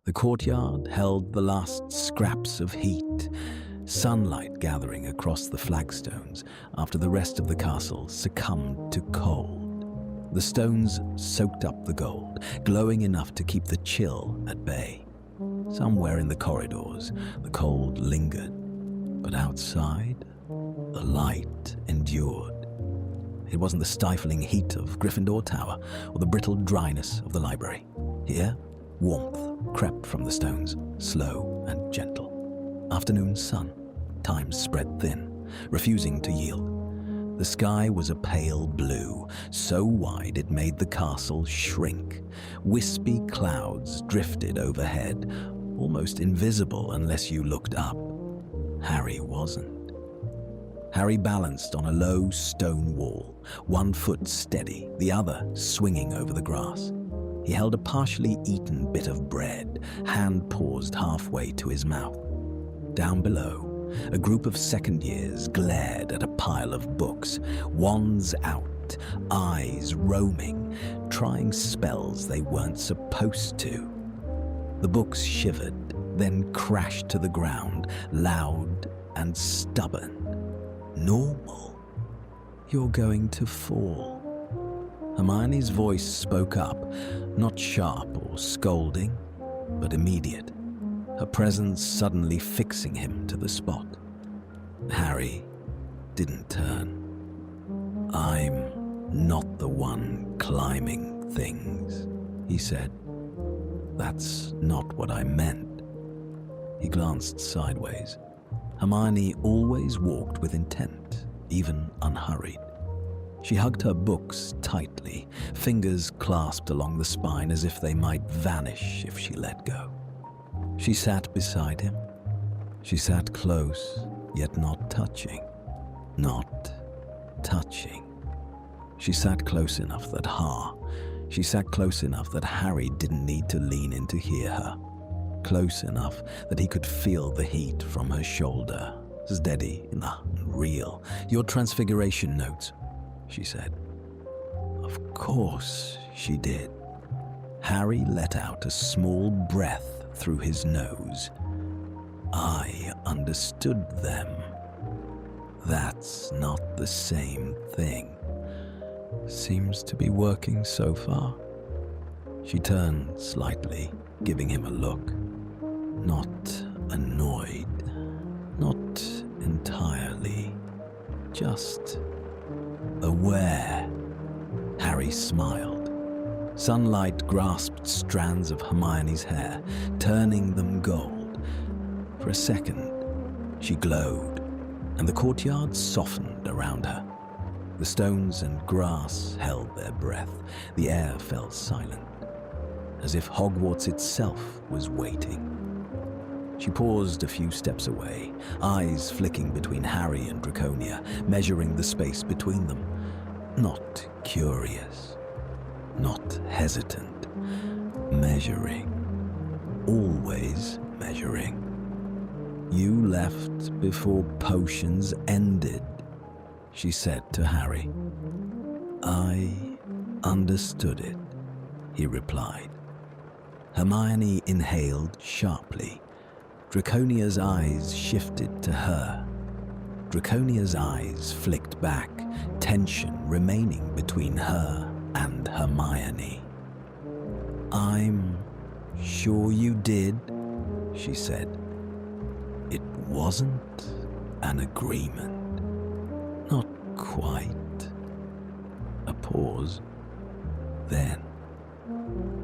The courtyard held the last scraps of heat, sunlight gathering across the flagstones after the rest of the castle succumbed to cold. The stones soaked up the gold, glowing enough to keep the chill at bay. Somewhere in the corridors, the cold lingered, but outside, the light endured. It wasn't the stifling heat of Gryffindor Tower or the brittle dryness of the library. Here, warmth crept from the stones, slow and gentle. Afternoon sun, time spread thin, refusing to yield. The sky was a pale blue, so wide it made the castle shrink. Wispy clouds drifted overhead, almost invisible unless you looked up. Harry wasn't. Harry balanced on a low stone wall, one foot steady, the other swinging over the grass. He held a partially eaten bit of bread, hand paused halfway to his mouth. Down below, a group of second years glared at a pile of books, wands out, eyes roaming, trying spells they weren't supposed to. The books shivered, then crashed to the ground, loud and stubborn. Normal. You're going to fall. Hermione's voice spoke up, not sharp or scolding, but immediate, her presence suddenly fixing him to the spot. Harry didn't turn. "I'm not the one climbing things," he said. "That's not what I meant." He glanced sideways. Hermione always walked with intent, even unhurried. She hugged her books tightly, fingers clasped along the spine as if they might vanish if she let go. She sat beside him. She sat close, yet not touching. Not touching. She sat close enough that Harry didn't need to lean in to hear her. Close enough that he could feel the heat from her shoulder, steady enough and real. "Your transfiguration notes," she said. Of course she did. Harry let out a small breath through his nose. "I understood them. That's not the same thing. Seems to be working so far." She turned slightly, giving him a look. Not annoyed, not entirely, just aware. Harry smiled. Sunlight grasped strands of Hermione's hair, turning them gold. For a second, she glowed, and the courtyard softened around her. The stones and grass held their breath. The air fell silent, as if Hogwarts itself was waiting. She paused a few steps away, eyes flicking between Harry and Draconia, measuring the space between them. Not curious, not hesitant, measuring, always measuring. "You left before potions ended," she said to Harry. "I understood it," he replied. Hermione inhaled sharply. Draconia's eyes shifted to her. Draconia's eyes flicked back, tension remaining between her and Hermione. "I'm sure you did," she said. "It wasn't an agreement. Not quite." A pause. Then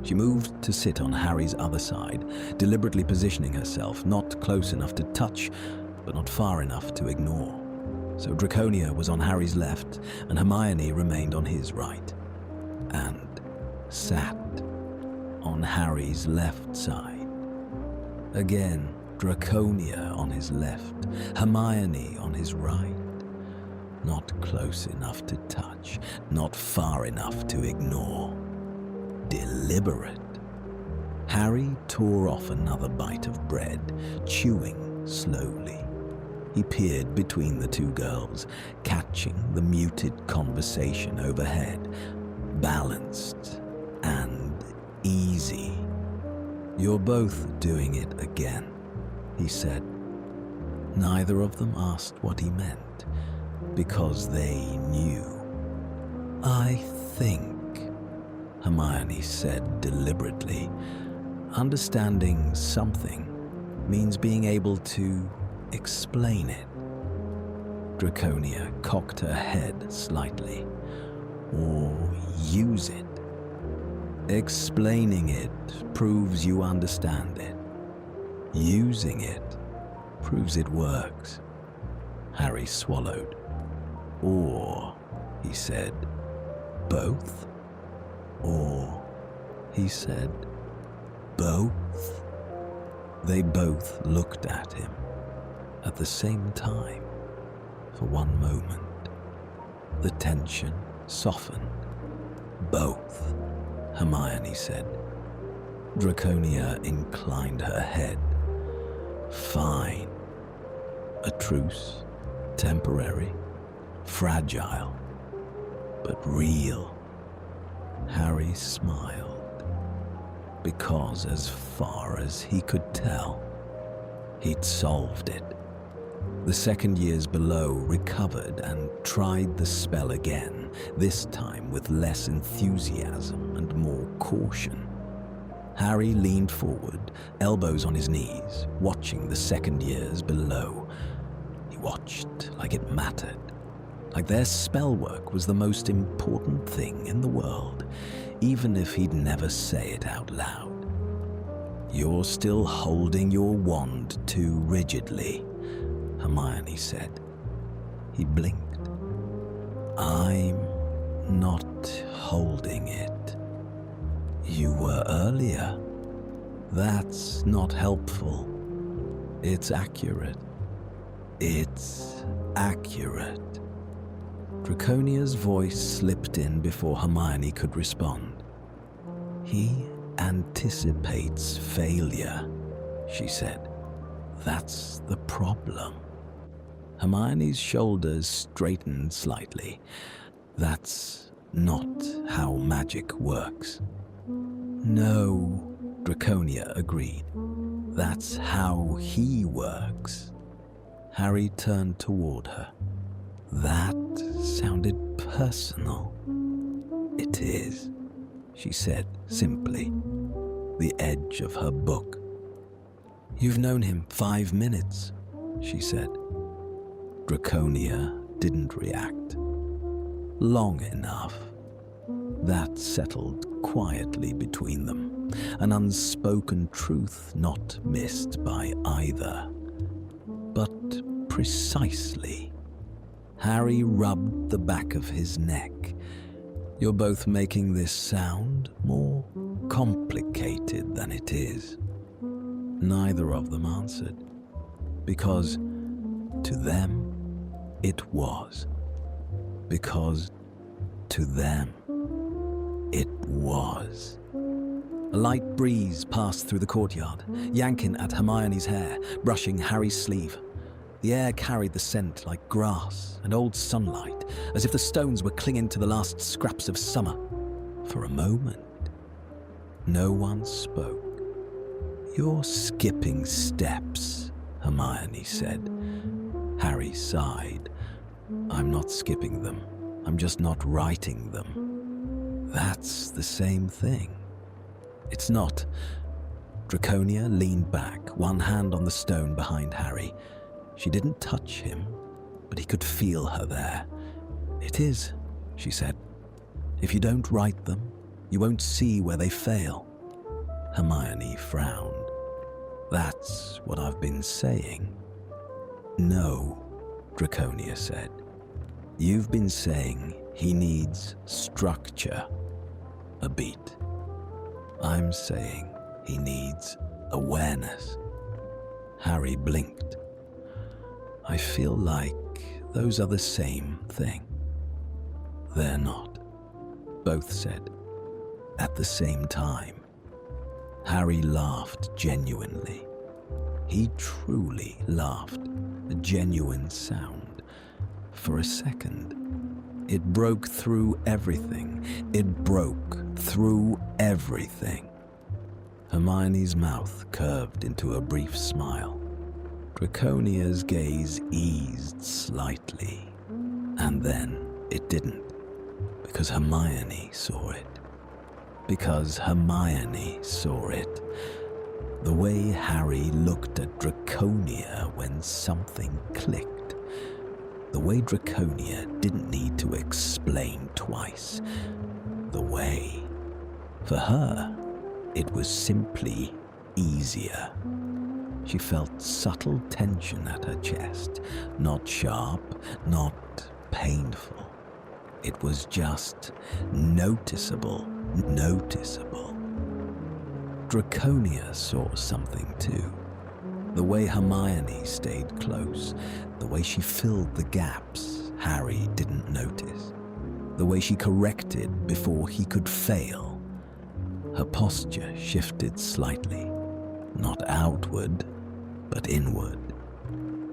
she moved to sit on Harry's other side, deliberately positioning herself not close enough to touch, but not far enough to ignore. So Draconia was on Harry's left, and Hermione remained on his right, and sat on Harry's left side. Again, Draconia on his left, Hermione on his right. Not close enough to touch, not far enough to ignore. Deliberate. Harry tore off another bite of bread, chewing slowly. He peered between the two girls, catching the muted conversation overhead, balanced and easy. "You're both doing it again," he said. Neither of them asked what he meant, because they knew. "I think," Hermione said deliberately, "understanding something means being able to explain it." Draconia cocked her head slightly. "Or use it. Explaining it proves you understand it. Using it proves it works." Harry swallowed. "Or," he said, "both?" "Or," he said, "both?" They both looked at him at the same time for one moment. The tension softened. "Both," Hermione said. Draconia inclined her head. "Fine. A truce, temporary, fragile, but real." Harry smiled, because as far as he could tell, he'd solved it. The second years below recovered and tried the spell again, this time with less enthusiasm and more caution. Harry leaned forward, elbows on his knees, watching the second years below. He watched like it mattered, like their spell work was the most important thing in the world, even if he'd never say it out loud. "You're still holding your wand too rigidly," Hermione said. He blinked. "I'm not holding it. You were earlier. That's not helpful. It's accurate. It's accurate." Draconia's voice slipped in before Hermione could respond. "He anticipates failure," she said. "That's the problem." Hermione's shoulders straightened slightly. "That's not how magic works." "No," Draconia agreed. "That's how he works." Harry turned toward her. "That sounded personal." "It is," she said simply, the edge of her book. "You've known him 5 minutes," she said. Draconia didn't react. "Long enough." That settled quietly between them, an unspoken truth not missed by either. But precisely. Harry rubbed the back of his neck. "You're both making this sound more complicated than it is." Neither of them answered, because to them it was. Because to them it was. A light breeze passed through the courtyard, yanking at Hermione's hair, brushing Harry's sleeve. The air carried the scent like grass and old sunlight, as if the stones were clinging to the last scraps of summer. For a moment, no one spoke. "You're skipping steps," Hermione said. Harry sighed. "I'm not skipping them. I'm just not writing them." "That's the same thing." "It's not." Draconia leaned back, one hand on the stone behind Harry. She didn't touch him, but he could feel her there. "It is," she said. "If you don't write them, you won't see where they fail." Hermione frowned. "That's what I've been saying." "No," Draconia said. "You've been saying he needs structure, a beat. I'm saying he needs awareness." Harry blinked. "I feel like those are the same thing." "They're not," both said, at the same time. Harry laughed genuinely. He truly laughed, a genuine sound. For a second, it broke through everything. It broke through everything. Hermione's mouth curved into a brief smile. Draconia's gaze eased slightly, and then it didn't, because Hermione saw it. Because Hermione saw it. The way Harry looked at Draconia when something clicked. The way Draconia didn't need to explain twice. The way, for her, it was simply easier. She felt subtle tension at her chest, not sharp, not painful. It was just noticeable. Draconia saw something too. The way Hermione stayed close, the way she filled the gaps Harry didn't notice, the way she corrected before he could fail. Her posture shifted slightly, not outward, but inward.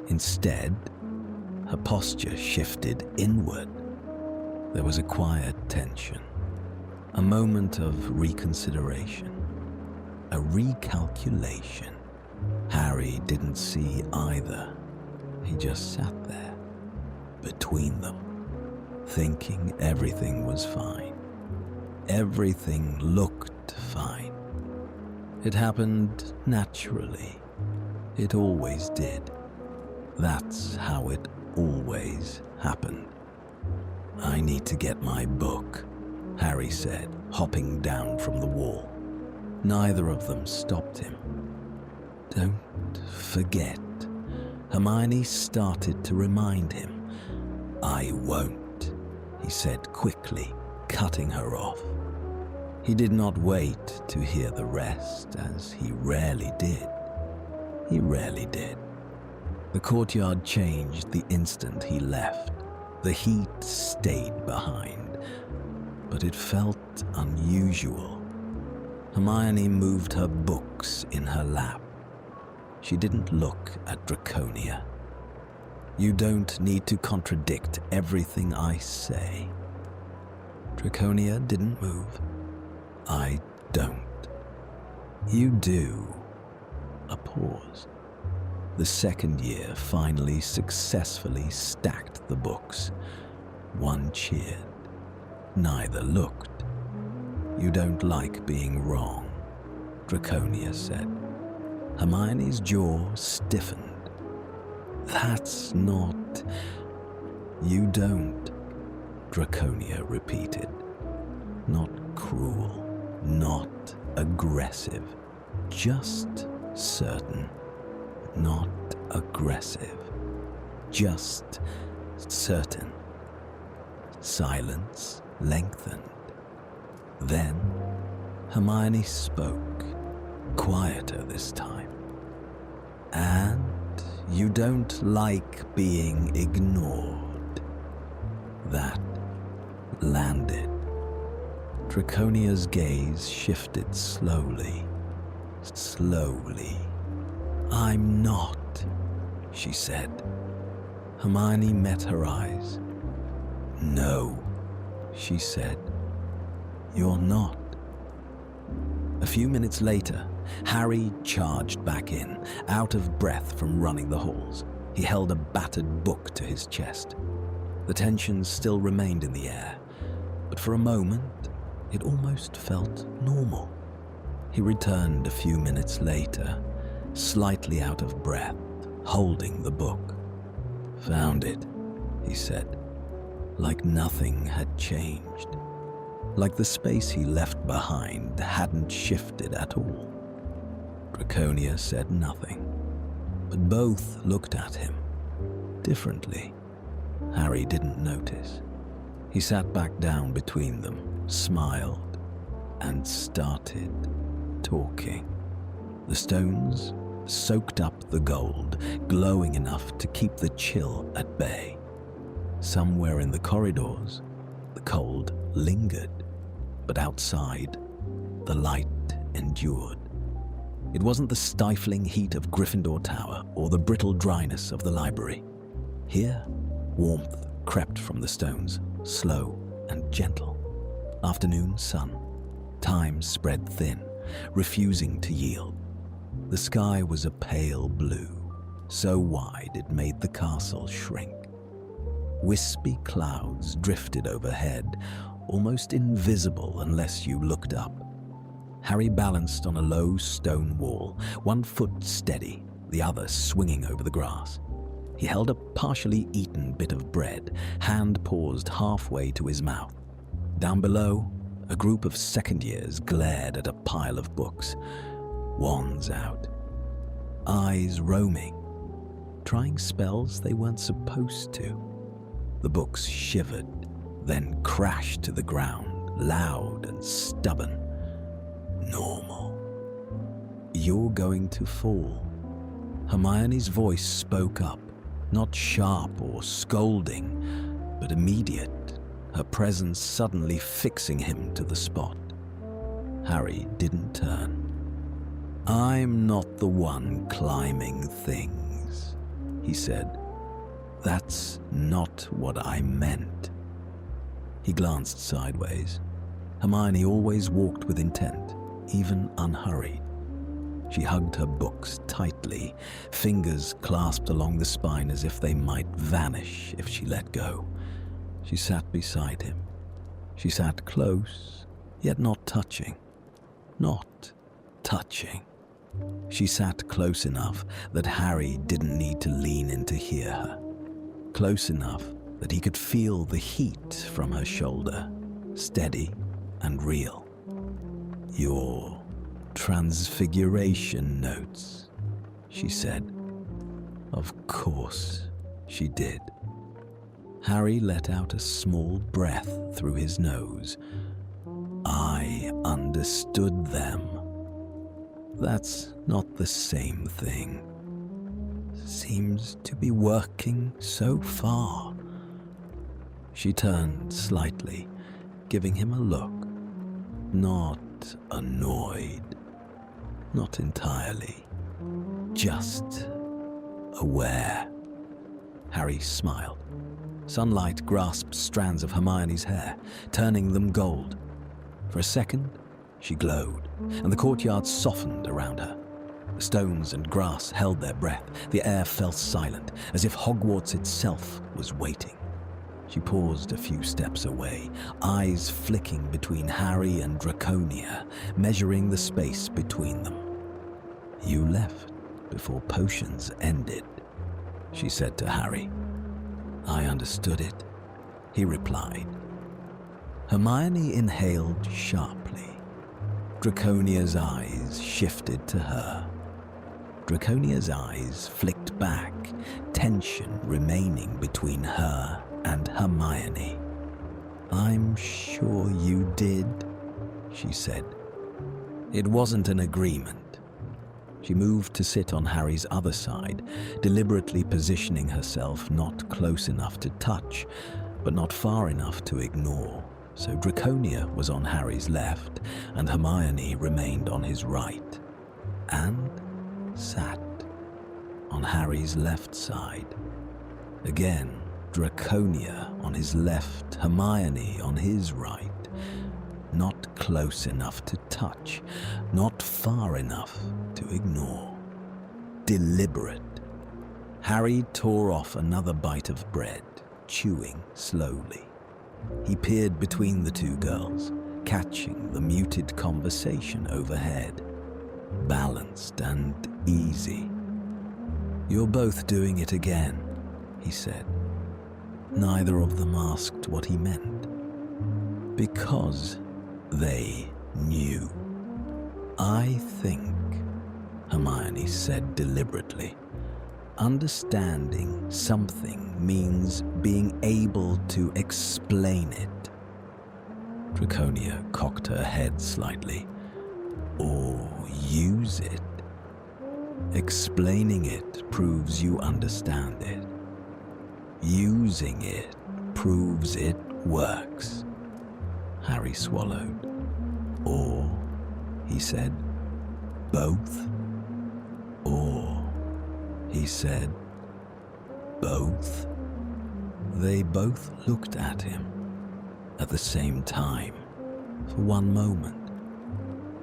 Instead, her posture shifted inward. There was a quiet tension, a moment of reconsideration, a recalculation. Harry didn't see either. He just sat there, between them, thinking everything was fine. Everything looked fine. It happened naturally. It always did. That's how it always happened. "I need to get my book," Harry said, hopping down from the wall. Neither of them stopped him. "Don't forget." Hermione started to remind him. "I won't," he said quickly, cutting her off. He did not wait to hear the rest, as he rarely did. He rarely did. The courtyard changed the instant he left. The heat stayed behind, but it felt unusual. Hermione moved her books in her lap. She didn't look at Draconia. "You don't need to contradict everything I say." Draconia didn't move. "I don't." "You do." A pause. The second year finally successfully stacked the books. One cheered. Neither looked. "You don't like being wrong," Draconia said. Hermione's jaw stiffened. "That's not..." "You don't," Draconia repeated. Not cruel, not aggressive, just certain. Not aggressive, just certain. Silence lengthened. Then Hermione spoke, quieter this time. "And you don't like being ignored." That landed. Draconia's gaze shifted slowly. "I'm not," she said. Hermione met her eyes. "No," she said. "You're not." A few minutes later, Harry charged back in, out of breath from running the halls. He held a battered book to his chest. The tension still remained in the air, but for a moment, it almost felt normal. He returned a few minutes later, slightly out of breath, holding the book. "Found it," he said, like nothing had changed, like the space he left behind hadn't shifted at all. Draconia said nothing, but both looked at him, differently. Harry didn't notice. He sat back down between them, smiled, and started talking. The stones soaked up the gold, glowing enough to keep the chill at bay. Somewhere in the corridors, the cold lingered, but outside, the light endured. It wasn't the stifling heat of Gryffindor Tower or the brittle dryness of the library. Here, warmth crept from the stones, slow and gentle. Afternoon sun. Time spread thin, refusing to yield. The sky was a pale blue, so wide it made the castle shrink. Wispy clouds drifted overhead, almost invisible unless you looked up. Harry balanced on a low stone wall, one foot steady, the other swinging over the grass. He held a partially eaten bit of bread, hand paused halfway to his mouth. Down below, a group of second years glared at a pile of books, wands out, eyes roaming, trying spells they weren't supposed to. The books shivered, then crashed to the ground, loud and stubborn. Normal. You're going to fall. Hermione's voice spoke up, not sharp or scolding, but immediate, her presence suddenly fixing him to the spot. Harry didn't turn. "I'm not the one climbing things," he said. "That's not what I meant." He glanced sideways. Hermione always walked with intent, even unhurried. She hugged her books tightly, fingers clasped along the spine as if they might vanish if she let go. She sat beside him. She sat close, yet not touching. Not touching. She sat close enough that Harry didn't need to lean in to hear her. Close enough that he could feel the heat from her shoulder, steady and real. "Your transfiguration notes," she said. Of course she did. Harry let out a small breath through his nose. "I understood them." "That's not the same thing." "Seems to be working so far." She turned slightly, giving him a look. Not annoyed. Not entirely. Just aware. Harry smiled. Sunlight grasped strands of Hermione's hair, turning them gold. For a second, she glowed, and the courtyard softened around her. The stones and grass held their breath. The air fell silent, as if Hogwarts itself was waiting. She paused a few steps away, eyes flicking between Harry and Draconia, measuring the space between them. "You left before potions ended," she said to Harry. "I understood it," he replied. Hermione inhaled sharply. Draconia's eyes shifted to her. Draconia's eyes flicked back, tension remaining between her and Hermione. "I'm sure you did," she said. It wasn't an agreement. She moved to sit on Harry's other side, deliberately positioning herself not close enough to touch, but not far enough to ignore. So Draconia was on Harry's left, and Hermione remained on his right, and sat on Harry's left side. Again, Draconia on his left, Hermione on his right. Not close enough to touch, not far enough to ignore. Deliberate. Harry tore off another bite of bread, chewing slowly. He peered between the two girls, catching the muted conversation overhead. Balanced and easy. "You're both doing it again," he said. Neither of them asked what he meant. Because they knew. "I think," Hermione said deliberately, "understanding something means being able to explain it." Draconia cocked her head slightly. "Or use it. Explaining it proves you understand it. Using it proves it works." Harry swallowed. "Or," he said, "both?" "Or," he said, "both?" They both looked at him at the same time for one moment.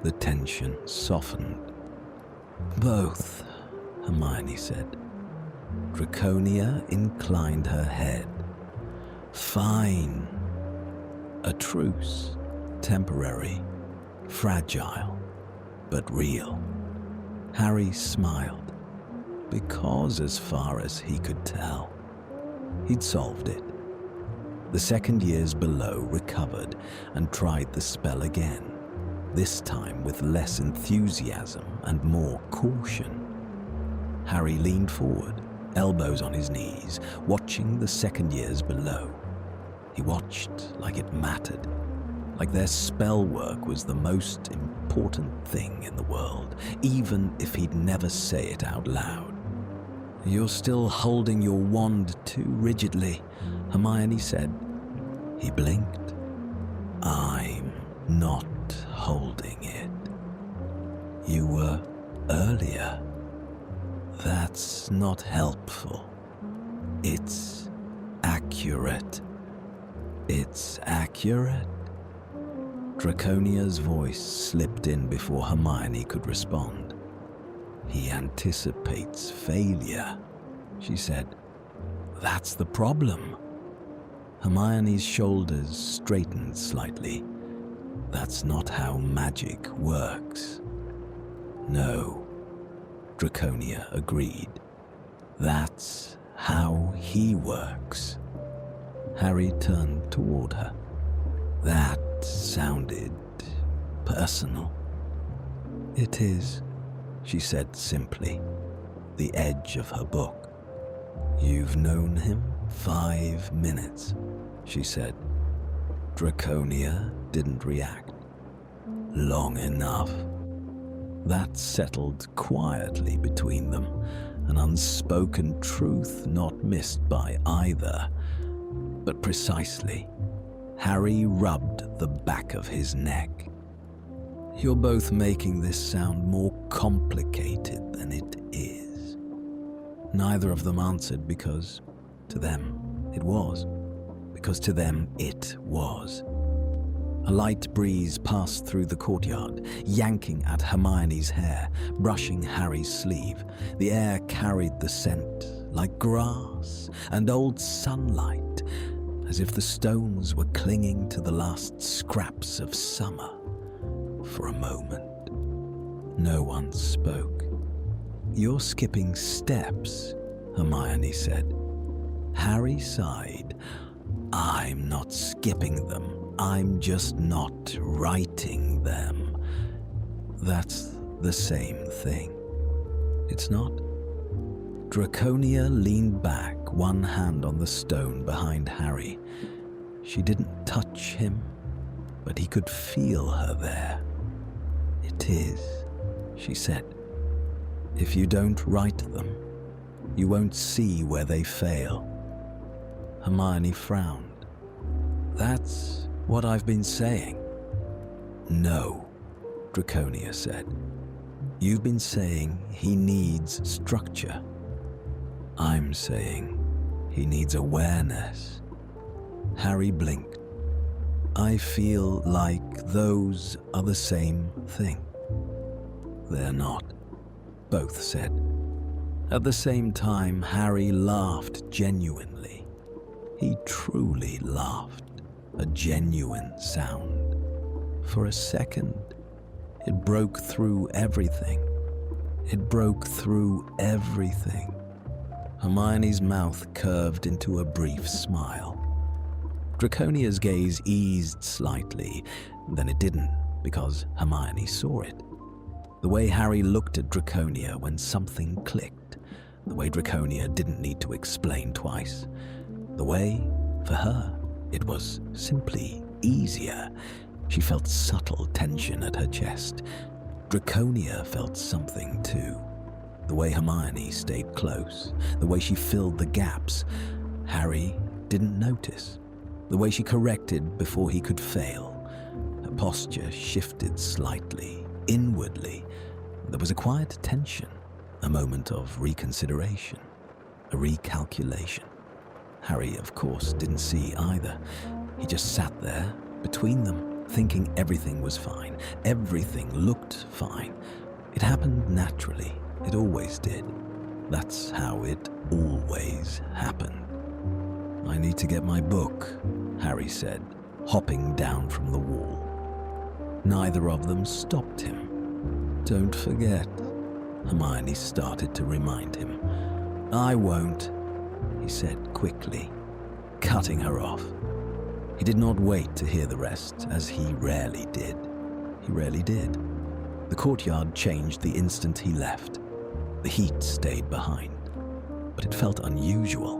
The tension softened. Both, Hermione said. Draconia inclined her head. Fine. A truce, temporary, fragile, but real. Harry smiled, because as far as he could tell, he'd solved it. The second years below recovered and tried the spell again, this time with less enthusiasm and more caution. Harry leaned forward, elbows on his knees, watching the second years below. He watched like it mattered, like their spell work was the most important thing in the world, even if he'd never say it out loud. "You're still holding your wand too rigidly," Hermione said. He blinked. "I'm not holding it. You were earlier. That's not helpful. It's accurate." "It's accurate?" Draconia's voice slipped in before Hermione could respond. "He anticipates failure," she said. "That's the problem." Hermione's shoulders straightened slightly. "That's not how magic works." "No," Draconia agreed. "That's how he works." Harry turned toward her. "That sounded personal." "It is," she said simply, the edge of her book. "You've known him 5 minutes," she said. Draconia didn't react. "Long enough." That settled quietly between them, an unspoken truth not missed by either. But precisely, Harry rubbed the back of his neck. "You're both making this sound more complicated than it is." Neither of them answered because, to them, it was. Because to them, it was. A light breeze passed through the courtyard, yanking at Hermione's hair, brushing Harry's sleeve. The air carried the scent, like grass and old sunlight, as if the stones were clinging to the last scraps of summer. For a moment, no one spoke. "You're skipping steps," Hermione said. Harry sighed. "I'm not skipping them. I'm just not writing them." "That's the same thing." "It's not?" Draconia leaned back, one hand on the stone behind Harry. She didn't touch him, but he could feel her there. "It is," she said. "If you don't write them, you won't see where they fail." Hermione frowned. "That's what I've been saying." "No," Draconia said. "You've been saying he needs structure. I'm saying he needs awareness." Harry blinked. "I feel like those are the same thing." "They're not," both said. At the same time, Harry laughed genuinely. He truly laughed, a genuine sound. For a second, it broke through everything. It broke through everything. Hermione's mouth curved into a brief smile. Draconia's gaze eased slightly, then it didn't, because Hermione saw it. The way Harry looked at Draconia when something clicked. The way Draconia didn't need to explain twice. The way, for her, it was simply easier. She felt subtle tension at her chest. Draconia felt something too. The way Hermione stayed close, the way she filled the gaps, Harry didn't notice. The way she corrected before he could fail. Her posture shifted slightly, inwardly. There was a quiet tension, a moment of reconsideration, a recalculation. Harry, of course, didn't see either. He just sat there, between them, thinking everything was fine. Everything looked fine. It happened naturally. It always did. That's how it always happened. "I need to get my book," Harry said, hopping down from the wall. Neither of them stopped him. "Don't forget," Hermione started to remind him. "I won't," he said quickly, cutting her off. He did not wait to hear the rest, as he rarely did. He rarely did. The courtyard changed the instant he left. The heat stayed behind, but it felt unusual.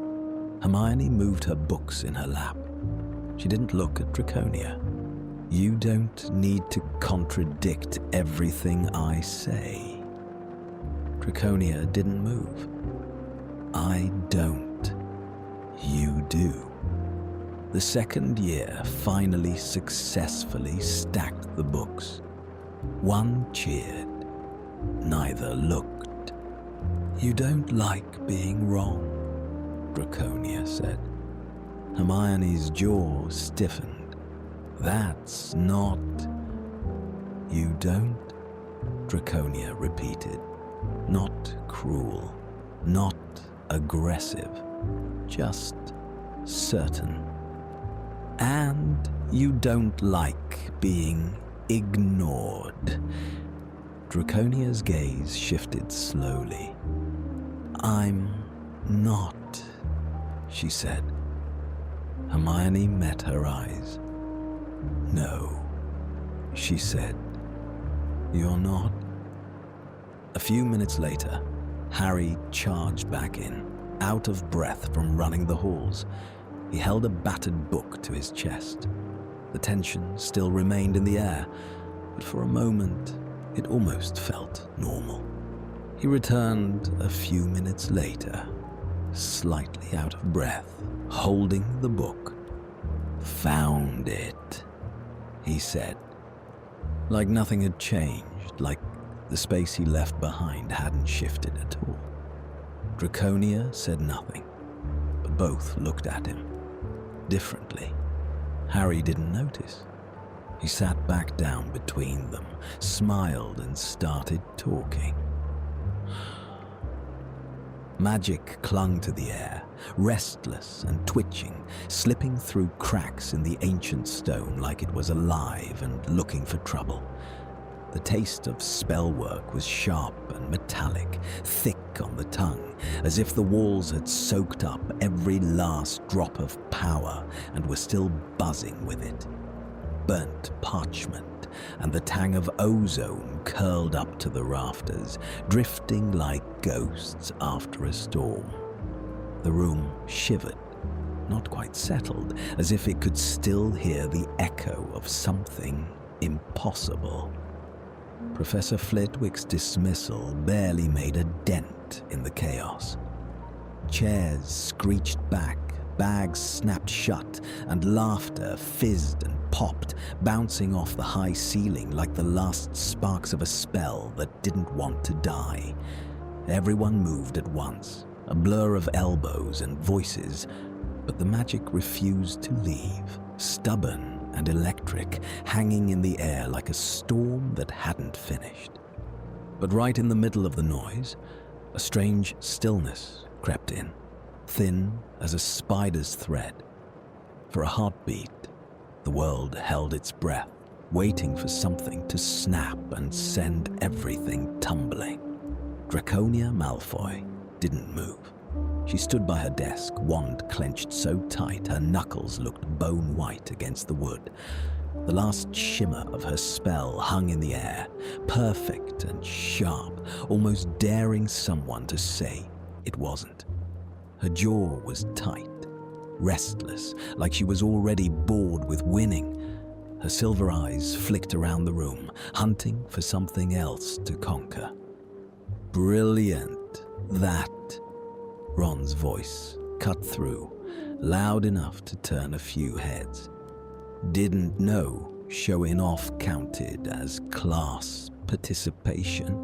Hermione moved her books in her lap. She didn't look at Draconia. "You don't need to contradict everything I say." Draconia didn't move. "I don't. You do." The second year finally successfully stacked the books. One cheered. Neither looked. "You don't like being wrong," Draconia said. Hermione's jaw stiffened. "That's not..." "You don't?" Draconia repeated. Not cruel, not aggressive, just certain. "And you don't like being ignored." Draconia's gaze shifted slowly. "I'm not," she said. Hermione met her eyes. "No," she said. "You're not?" A few minutes later, Harry charged back in, out of breath from running the halls. He held a battered book to his chest. The tension still remained in the air, but for a moment it almost felt normal. He returned a few minutes later, slightly out of breath, holding the book. "Found it," he said. Like nothing had changed, like the space he left behind hadn't shifted at all. Draconia said nothing, but both looked at him. Differently. Harry didn't notice. He sat back down between them, smiled and started talking. Magic clung to the air, restless and twitching, slipping through cracks in the ancient stone like it was alive and looking for trouble. The taste of spellwork was sharp and metallic, thick on the tongue, as if the walls had soaked up every last drop of power and were still buzzing with it. Burnt parchment and the tang of ozone curled up to the rafters, drifting like ghosts after a storm. The room shivered, not quite settled, as if it could still hear the echo of something impossible. Professor Flitwick's dismissal barely made a dent in the chaos. Chairs screeched back, bags snapped shut, and laughter fizzed and popped, bouncing off the high ceiling like the last sparks of a spell that didn't want to die. Everyone moved at once, a blur of elbows and voices, but the magic refused to leave, stubborn and electric, hanging in the air like a storm that hadn't finished. But right in the middle of the noise, a strange stillness crept in, thin as a spider's thread. For a heartbeat, the world held its breath, waiting for something to snap and send everything tumbling. Draconia Malfoy didn't move. She stood by her desk, wand clenched so tight her knuckles looked bone white against the wood. The last shimmer of her spell hung in the air, perfect and sharp, almost daring someone to say it wasn't. Her jaw was tight, restless, like she was already bored with winning. Her silver eyes flicked around the room, hunting for something else to conquer. "Brilliant, that," Ron's voice cut through, loud enough to turn a few heads. "Didn't know showing off counted as class participation."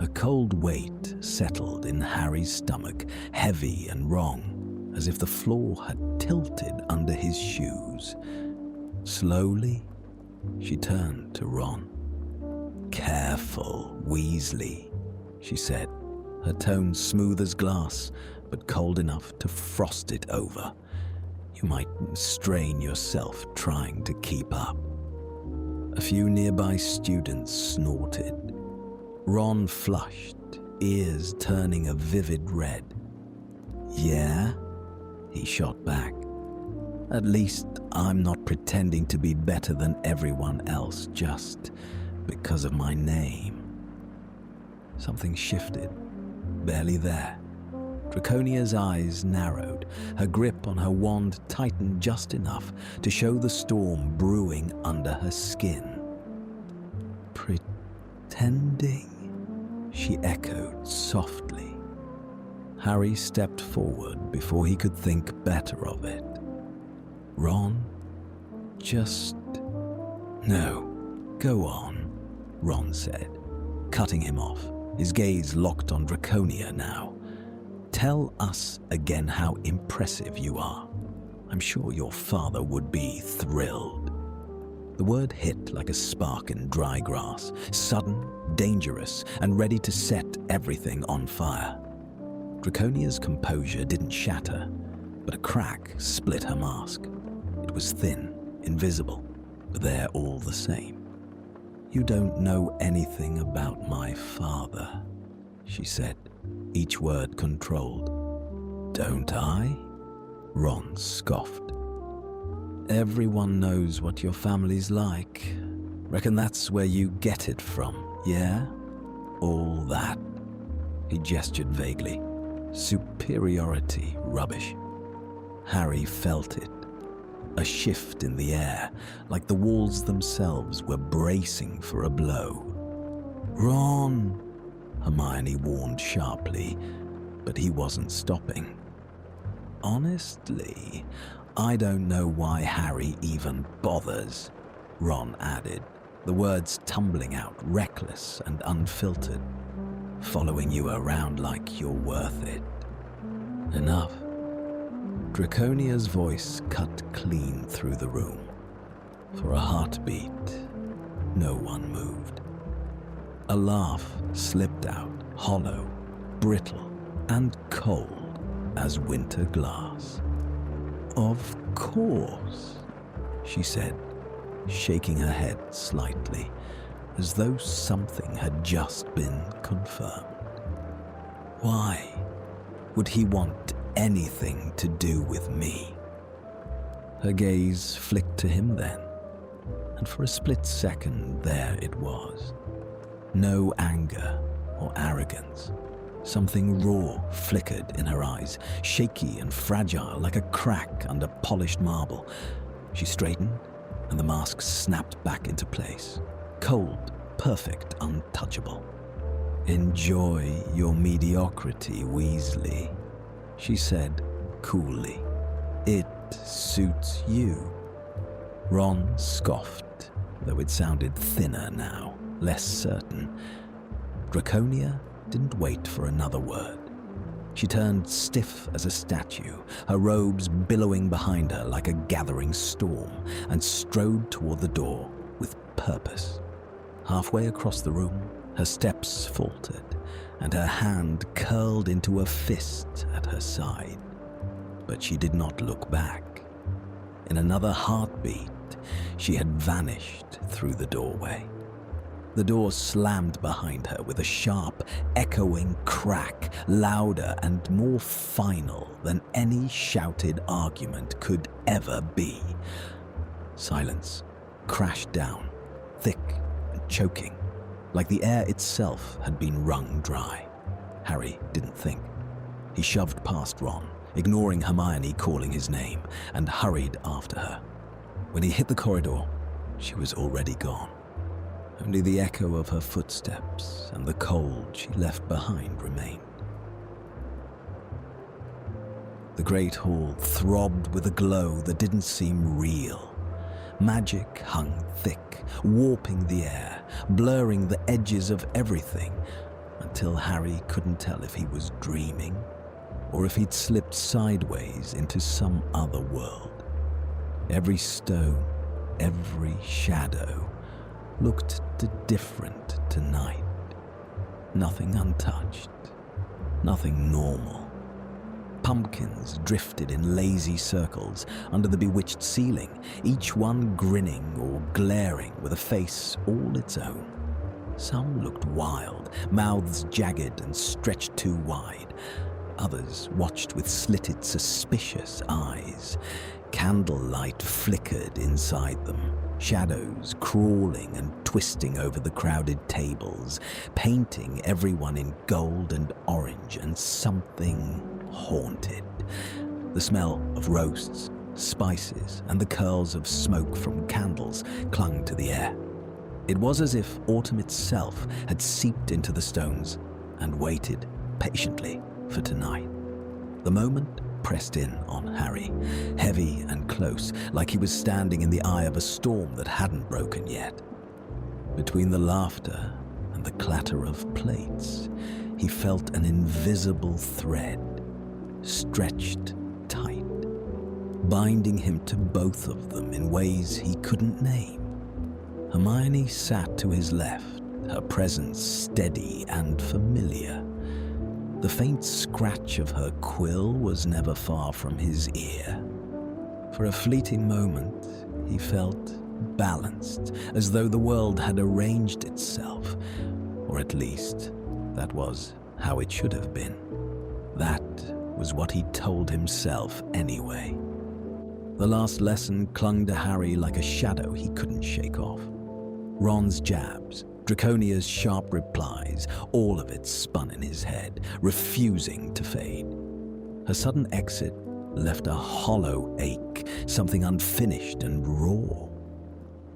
A cold weight settled in Harry's stomach, heavy and wrong, as if the floor had tilted under his shoes. Slowly She turned to Ron. "Careful, Weasley," she said, her tone smooth as glass, but cold enough to frost it over. "You might strain yourself trying to keep up." A few nearby students snorted. Ron flushed, ears turning a vivid red. "Yeah?" he shot back. "At least I'm not pretending to be better than everyone else just because of my name." Something shifted, barely there. Draconia's eyes narrowed, her grip on her wand tightened just enough to show the storm brewing under her skin. "Pretending?" she echoed softly. Harry stepped forward before he could think better of it. "Ron, just..." "No, go on," Ron said, cutting him off, his gaze locked on Draconia now. "Tell us again how impressive you are. I'm sure your father would be thrilled." The word hit like a spark in dry grass, sudden, dangerous, and ready to set everything on fire. Draconia's composure didn't shatter, but a crack split her mask. It was thin, invisible, but there all the same. "You don't know anything about my father," she said, each word controlled. "Don't I?" Ron scoffed. "Everyone knows what your family's like. Reckon that's where you get it from, yeah? All that." He gestured vaguely. "Superiority rubbish." Harry felt it. A shift in the air, like the walls themselves were bracing for a blow. "Ron!" Hermione warned sharply, but he wasn't stopping. "Honestly, I don't know why Harry even bothers," Ron added, the words tumbling out reckless and unfiltered. "Following you around like you're worth it." Enough. Draconia's voice cut clean through the room. For a heartbeat, no one moved. A laugh slipped out, hollow, brittle, and cold as winter glass. "Of course," she said, shaking her head slightly, as though something had just been confirmed. "Why would he want anything to do with me?" Her gaze flicked to him then, and for a split second there it was. No anger or arrogance. Something raw flickered in her eyes, shaky and fragile like a crack under polished marble. She straightened, and the mask snapped back into place. Cold, perfect, untouchable. "Enjoy your mediocrity, Weasley," she said coolly. "It suits you." Ron scoffed, though it sounded thinner now, less certain. Draconia didn't wait for another word. She turned stiff as a statue, her robes billowing behind her like a gathering storm, and strode toward the door with purpose. Halfway across the room, her steps faltered, and her hand curled into a fist at her side. But she did not look back. In another heartbeat, she had vanished through the doorway. The door slammed behind her with a sharp, echoing crack, louder and more final than any shouted argument could ever be. Silence crashed down, thick and choking, like the air itself had been wrung dry. Harry didn't think. He shoved past Ron, ignoring Hermione calling his name, and hurried after her. When he hit the corridor, she was already gone. Only the echo of her footsteps and the cold she left behind remained. The great hall throbbed with a glow that didn't seem real. Magic hung thick, warping the air, blurring the edges of everything, until Harry couldn't tell if he was dreaming or if he'd slipped sideways into some other world. Every stone, every shadow looked different tonight. Nothing untouched, nothing normal. Pumpkins drifted in lazy circles under the bewitched ceiling, each one grinning or glaring with a face all its own. Some looked wild, mouths jagged and stretched too wide. Others watched with slitted, suspicious eyes. Candlelight flickered inside them, shadows crawling and twisting over the crowded tables, painting everyone in gold and orange and something haunted. The smell of roasts, spices, and the curls of smoke from candles clung to the air. It was as if autumn itself had seeped into the stones and waited patiently for tonight. The moment pressed in on Harry, heavy and close, like he was standing in the eye of a storm that hadn't broken yet. Between the laughter and the clatter of plates, he felt an invisible thread, stretched tight, binding him to both of them in ways he couldn't name. Hermione sat to his left, her presence steady and familiar. The faint scratch of her quill was never far from his ear. For a fleeting moment, he felt balanced, as though the world had arranged itself, or at least that was how it should have been. That was what he told himself anyway. The last lesson clung to Harry like a shadow he couldn't shake off. Ron's jabs, Draconia's sharp replies, all of it spun in his head, refusing to fade. Her sudden exit left a hollow ache, something unfinished and raw.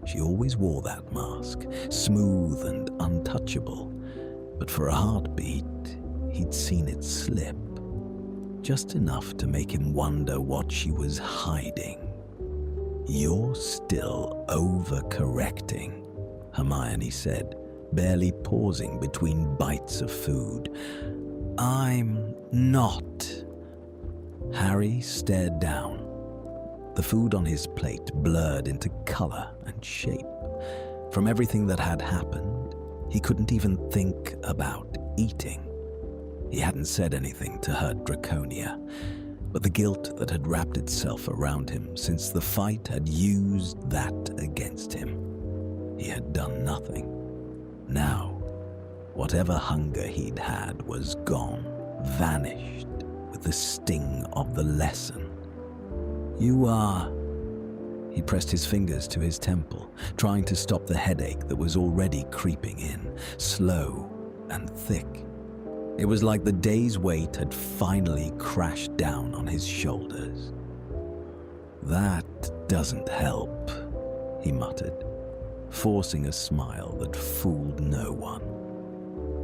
She always wore that mask, smooth and untouchable, but for a heartbeat, he'd seen it slip. Just enough to make him wonder what she was hiding. "You're still overcorrecting," Hermione said, barely pausing between bites of food. "I'm not." Harry stared down. The food on his plate blurred into color and shape. From everything that had happened, he couldn't even think about eating. He hadn't said anything to hurt Draconia, but the guilt that had wrapped itself around him since the fight had used that against him. He had done nothing. Now, whatever hunger he'd had was gone, vanished with the sting of the lesson. "You are..." He pressed his fingers to his temple, trying to stop the headache that was already creeping in, slow and thick. It was like the day's weight had finally crashed down on his shoulders. "That doesn't help," he muttered, forcing a smile that fooled no one.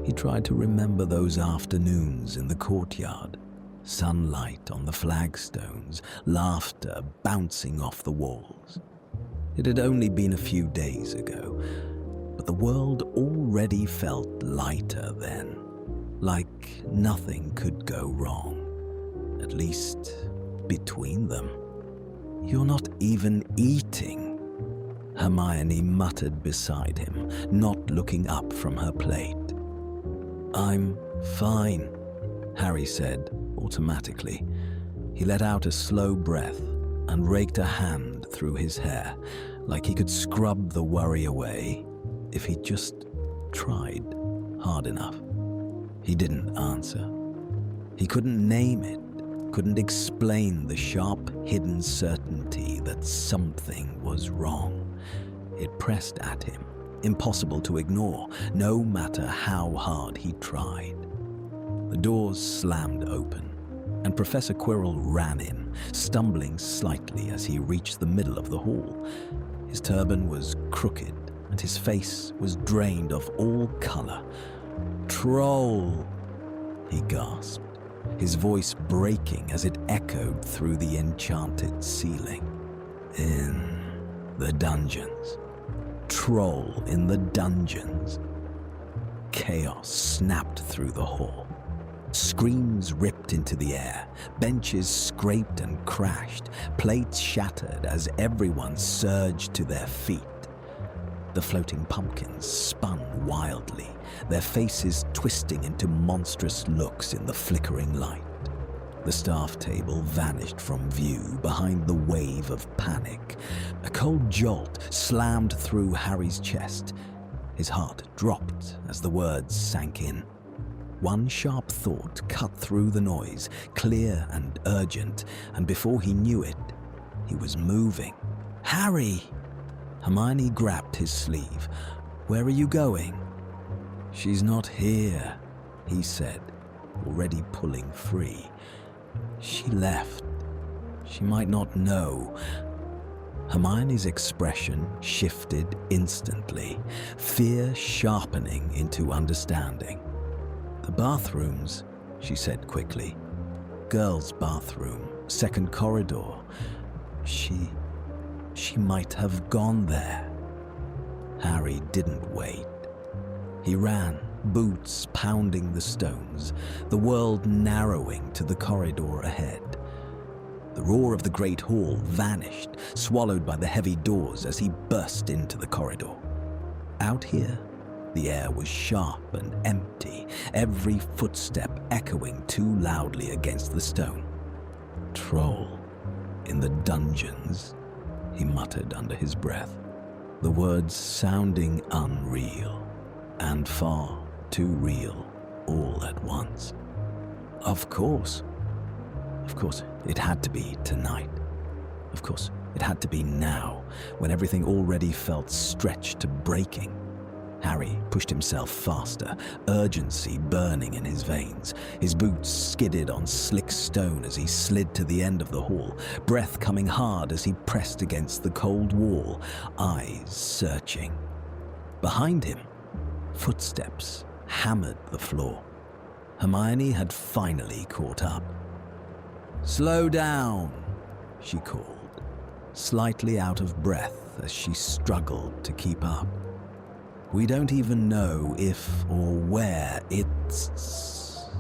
He tried to remember those afternoons in the courtyard, sunlight on the flagstones, laughter bouncing off the walls. It had only been a few days ago, but the world already felt lighter then, like nothing could go wrong, at least between them. "You're not even eating," Hermione muttered beside him, not looking up from her plate. "I'm fine," Harry said automatically. He let out a slow breath and raked a hand through his hair, like he could scrub the worry away if he just tried hard enough. He didn't answer. He couldn't name it, couldn't explain the sharp, hidden certainty that something was wrong. It pressed at him, impossible to ignore, no matter how hard he tried. The doors slammed open, and Professor Quirrell ran in, stumbling slightly as he reached the middle of the hall. His turban was crooked, and his face was drained of all color. "Troll!" he gasped, his voice breaking as it echoed through the enchanted ceiling. "In the dungeons. Troll in the dungeons." Chaos snapped through the hall. Screams ripped into the air, benches scraped and crashed, plates shattered as everyone surged to their feet. The floating pumpkins spun wildly, their faces twisting into monstrous looks in the flickering light. The staff table vanished from view behind the wave of panic. A cold jolt slammed through Harry's chest. His heart dropped as the words sank in. One sharp thought cut through the noise, clear and urgent, and before he knew it, he was moving. "Harry!" Hermione grabbed his sleeve. "Where are you going?" "She's not here," he said, already pulling free. "She left. She might not know." Hermione's expression shifted instantly, fear sharpening into understanding. "The bathrooms," she said quickly. "Girls' bathroom, second corridor. She might have gone there." Harry didn't wait. He ran, boots pounding the stones, the world narrowing to the corridor ahead. The roar of the great hall vanished, swallowed by the heavy doors as he burst into the corridor. Out here, the air was sharp and empty, every footstep echoing too loudly against the stone. "Troll in the dungeons," he muttered under his breath, the words sounding unreal and far too real all at once. Of course, it had to be tonight. Of course, it had to be now, when everything already felt stretched to breaking. Harry pushed himself faster, urgency burning in his veins. His boots skidded on slick stone as he slid to the end of the hall, breath coming hard as he pressed against the cold wall, eyes searching. Behind him, footsteps hammered the floor. Hermione had finally caught up. "Slow down," she called, slightly out of breath as she struggled to keep up. "We don't even know if or where it's..."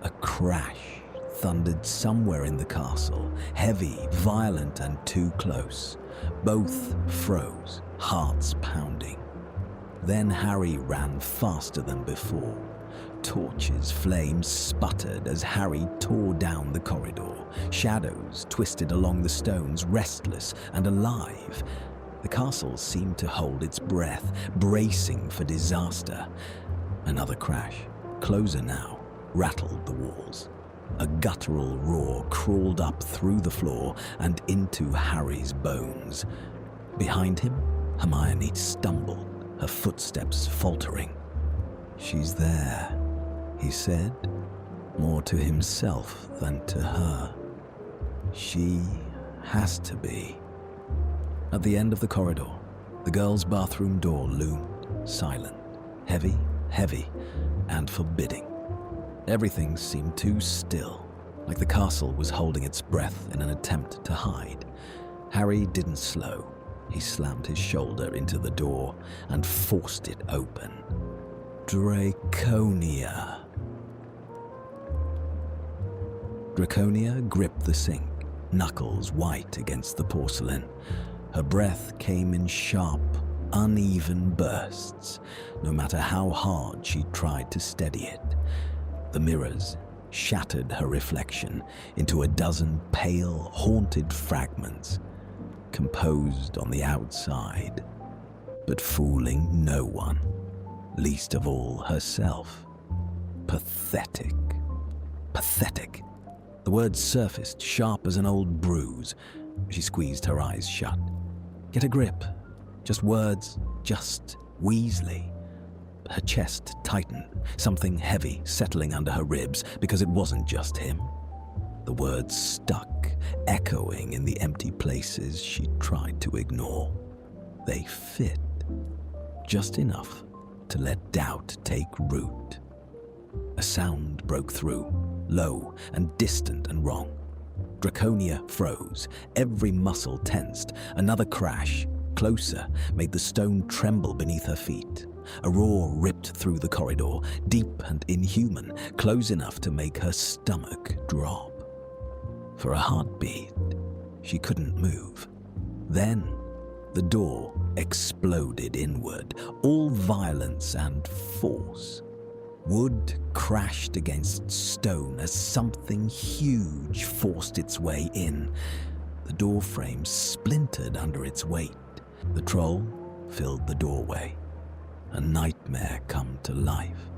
A crash thundered somewhere in the castle, heavy, violent, and too close. Both froze, hearts pounding. Then Harry ran faster than before. Torches' flames sputtered as Harry tore down the corridor. Shadows twisted along the stones, restless and alive. The castle seemed to hold its breath, bracing for disaster. Another crash, closer now, rattled the walls. A guttural roar crawled up through the floor and into Harry's bones. Behind him, Hermione stumbled, her footsteps faltering. "She's there," he said, more to himself than to her. "She has to be." At the end of the corridor, the girls' bathroom door loomed, silent, heavy, and forbidding. Everything seemed too still, like the castle was holding its breath in an attempt to hide. Harry didn't slow. He slammed his shoulder into the door and forced it open. Draconia. Draconia gripped the sink, knuckles white against the porcelain. Her breath came in sharp, uneven bursts, no matter how hard she tried to steady it. The mirrors shattered her reflection into a dozen pale, haunted fragments, composed on the outside, but fooling no one, least of all herself. Pathetic. Pathetic. The words surfaced, sharp as an old bruise. She squeezed her eyes shut. Get a grip. Just words, just Weasley. Her chest tightened, something heavy settling under her ribs, because it wasn't just him. The words stuck, echoing in the empty places she tried to ignore. They fit, just enough to let doubt take root. A sound broke through, low and distant and wrong. Draconia froze, every muscle tensed. Another crash, closer, made the stone tremble beneath her feet. A roar ripped through the corridor, deep and inhuman, close enough to make her stomach drop. For a heartbeat, she couldn't move. Then, the door exploded inward, all violence and force. Wood crashed against stone as something huge forced its way in. The door frame splintered under its weight. The troll filled the doorway. A nightmare come to life.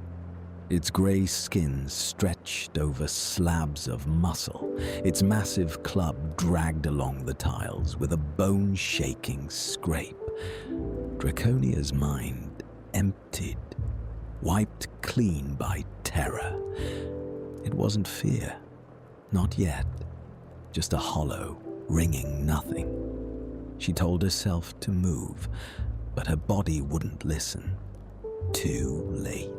Its grey skin stretched over slabs of muscle, its massive club dragged along the tiles with a bone-shaking scrape. Draconia's mind emptied, wiped clean by terror. It wasn't fear, not yet, just a hollow, ringing nothing. She told herself to move, but her body wouldn't listen. Too late.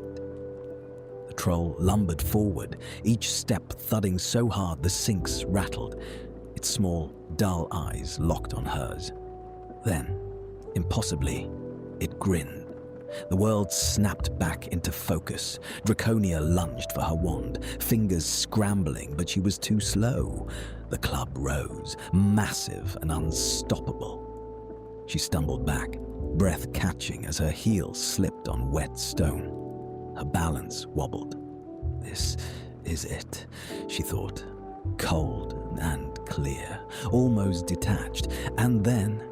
The troll lumbered forward, each step thudding so hard the sinks rattled. Its small, dull eyes locked on hers. Then, impossibly, it grinned. The world snapped back into focus. Draconia lunged for her wand, fingers scrambling, but she was too slow. The club rose, massive and unstoppable. She stumbled back, breath catching as her heel slipped on wet stone. Her balance wobbled. This is it, she thought, cold and clear, almost detached. And then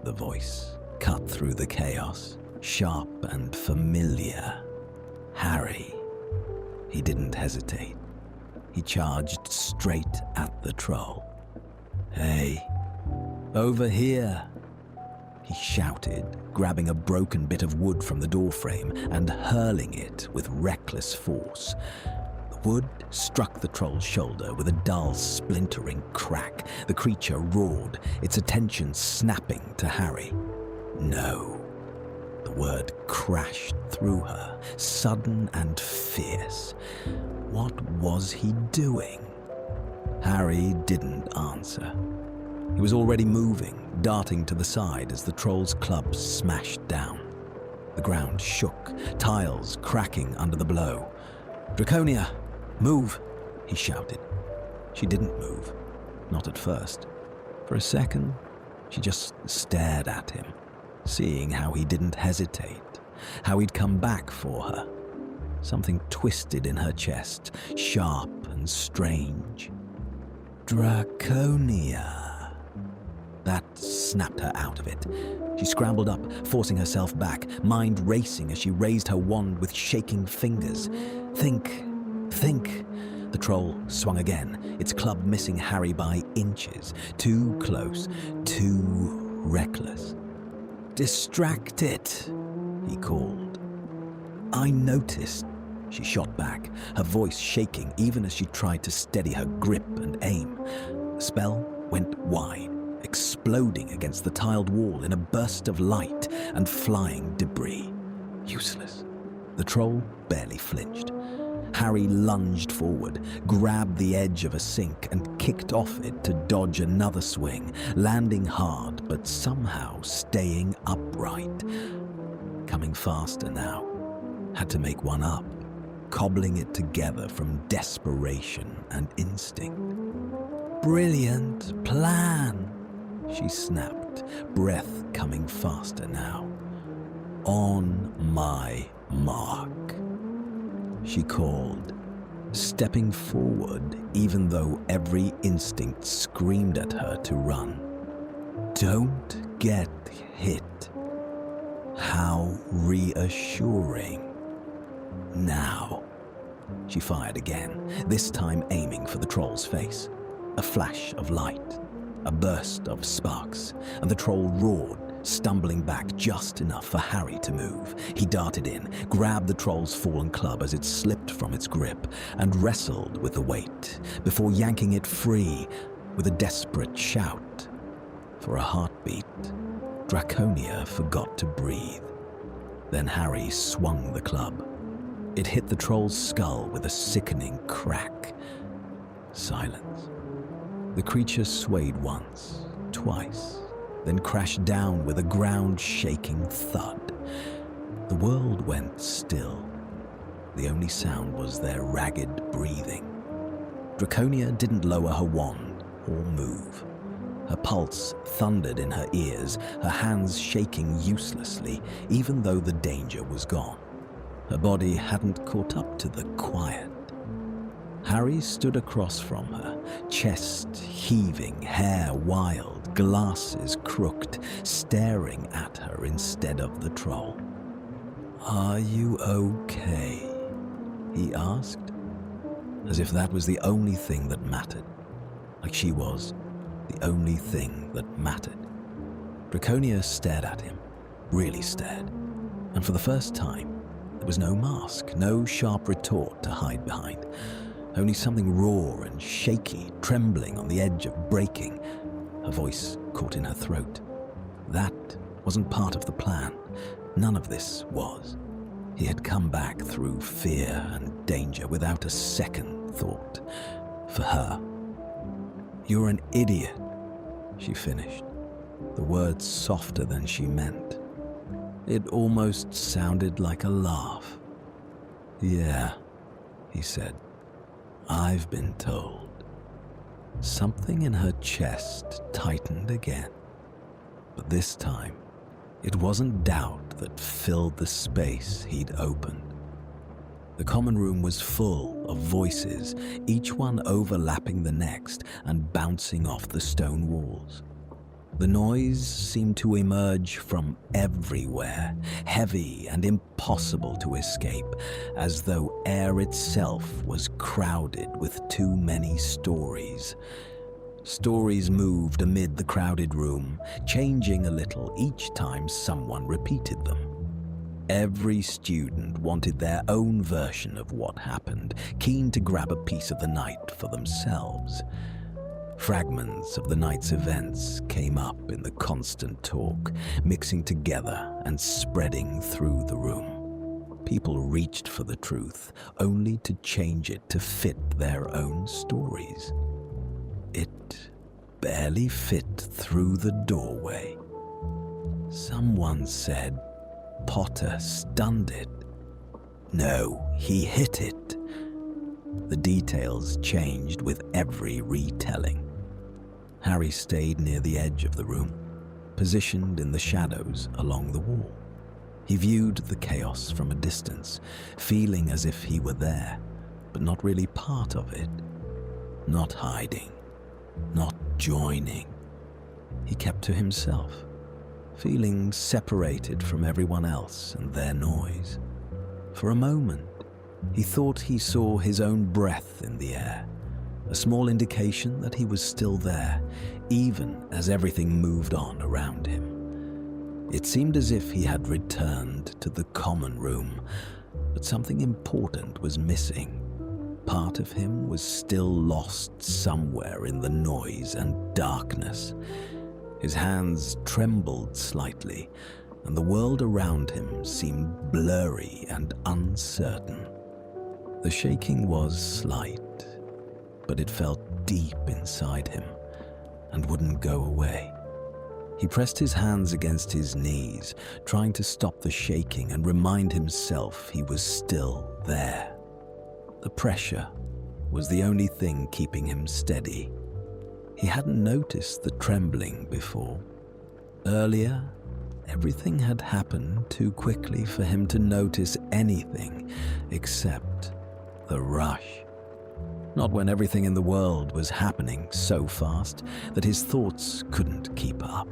the voice cut through the chaos, sharp and familiar. Harry. He didn't hesitate. He charged straight at the troll. "Hey, over here!" he shouted, grabbing a broken bit of wood from the doorframe and hurling it with reckless force. The wood struck the troll's shoulder with a dull, splintering crack. The creature roared, its attention snapping to Harry. No. The word crashed through her, sudden and fierce. What was he doing? Harry didn't answer. He was already moving, darting to the side as the troll's club smashed down. The ground shook, tiles cracking under the blow. "Draconia, move!" he shouted. She didn't move, not at first. For a second, she just stared at him, seeing how he didn't hesitate, how he'd come back for her. Something twisted in her chest, sharp and strange. Draconia. That snapped her out of it. She scrambled up, forcing herself back, mind racing as she raised her wand with shaking fingers. Think. The troll swung again, its club missing Harry by inches. Too close, too reckless. "Distract it," he called. "I noticed," she shot back, her voice shaking even as she tried to steady her grip and aim. The spell went wide, exploding against the tiled wall in a burst of light and flying debris. Useless. The troll barely flinched. Harry lunged forward, grabbed the edge of a sink and kicked off it to dodge another swing, landing hard but somehow staying upright. Coming faster now. Had to make one up, cobbling it together from desperation and instinct. "Brilliant plan," she snapped, breath coming faster now. "On my mark," she called, stepping forward even though every instinct screamed at her to run. "Don't get hit." How reassuring. Now. She fired again, this time aiming for the troll's face. A flash of light, a burst of sparks, and the troll roared, stumbling back just enough for Harry to move. He darted in, grabbed the troll's fallen club as it slipped from its grip, and wrestled with the weight, before yanking it free with a desperate shout. For a heartbeat, Draconia forgot to breathe. Then Harry swung the club. It hit the troll's skull with a sickening crack. Silence. The creature swayed once, twice, then crashed down with a ground-shaking thud. The world went still. The only sound was their ragged breathing. Draconia didn't lower her wand or move. Her pulse thundered in her ears, her hands shaking uselessly, even though the danger was gone. Her body hadn't caught up to the quiet. Harry stood across from her, chest heaving, hair wild, glasses crooked, staring at her instead of the troll. "Are you okay?" he asked, as if that was the only thing that mattered, like she was the only thing that mattered. Draconia stared at him, really stared, and for the first time, there was no mask, no sharp retort to hide behind, only something raw and shaky, trembling on the edge of breaking. Her voice caught in her throat. That wasn't part of the plan. None of this was. He had come back through fear and danger without a second thought. For her. "You're an idiot," she finished, the words softer than she meant. It almost sounded like a laugh. "Yeah," he said. "I've been told." Something in her chest tightened again. But this time, it wasn't doubt that filled the space he'd opened. The common room was full of voices, each one overlapping the next and bouncing off the stone walls. The noise seemed to emerge from everywhere, heavy and impossible to escape, as though air itself was crowded with too many stories. Stories moved amid the crowded room, changing a little each time someone repeated them. Every student wanted their own version of what happened, keen to grab a piece of the night for themselves. Fragments of the night's events came up in the constant talk, mixing together and spreading through the room. People reached for the truth, only to change it to fit their own stories. It barely fit through the doorway. Someone said Potter stunned it. No, he hit it. The details changed with every retelling. Harry stayed near the edge of the room, positioned in the shadows along the wall. He viewed the chaos from a distance, feeling as if he were there, but not really part of it. Not hiding, not joining. He kept to himself, feeling separated from everyone else and their noise. For a moment, he thought he saw his own breath in the air, a small indication that he was still there, even as everything moved on around him. It seemed as if he had returned to the common room, but something important was missing. Part of him was still lost somewhere in the noise and darkness. His hands trembled slightly, and the world around him seemed blurry and uncertain. The shaking was slight, but it felt deep inside him and wouldn't go away. He pressed his hands against his knees, trying to stop the shaking and remind himself he was still there. The pressure was the only thing keeping him steady. He hadn't noticed the trembling before. Earlier, everything had happened too quickly for him to notice anything except the rush. Not when everything in the world was happening so fast that his thoughts couldn't keep up,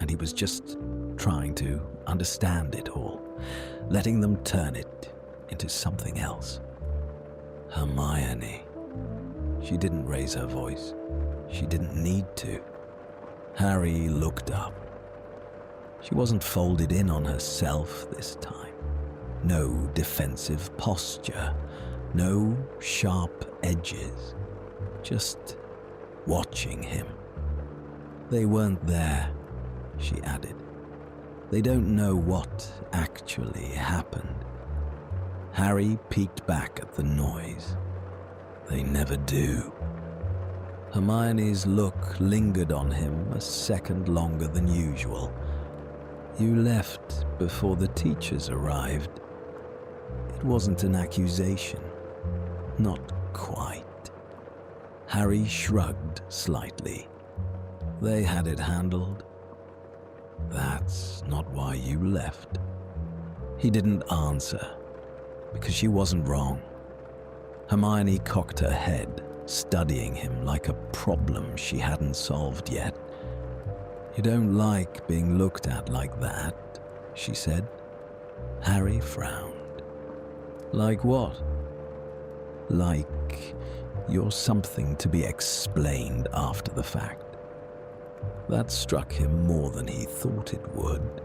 and he was just trying to understand it all, letting them turn it into something else. Hermione. She didn't raise her voice. She didn't need to. Harry looked up. She wasn't folded in on herself this time. No defensive posture. No sharp edges. Just watching him. They weren't there, she added. They don't know what actually happened. Harry peeked back at the noise. They never do. Hermione's look lingered on him a second longer than usual. You left before the teachers arrived. It wasn't an accusation. Not quite. Harry shrugged slightly. They had it handled. That's not why you left. He didn't answer, because she wasn't wrong. Hermione cocked her head, studying him like a problem she hadn't solved yet. You don't like being looked at like that, she said. Harry frowned. Like what? Like you're something to be explained after the fact. That struck him more than he thought it would.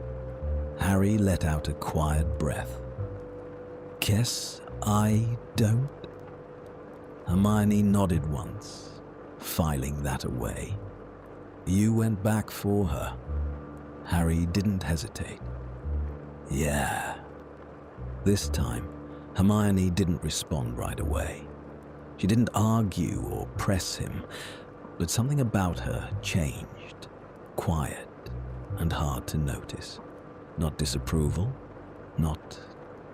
Harry let out a quiet breath. Guess I don't? Hermione nodded once, filing that away. You went back for her. Harry didn't hesitate. Yeah. This time, Hermione didn't respond right away. She didn't argue or press him, but something about her changed. Quiet and hard to notice. Not disapproval, not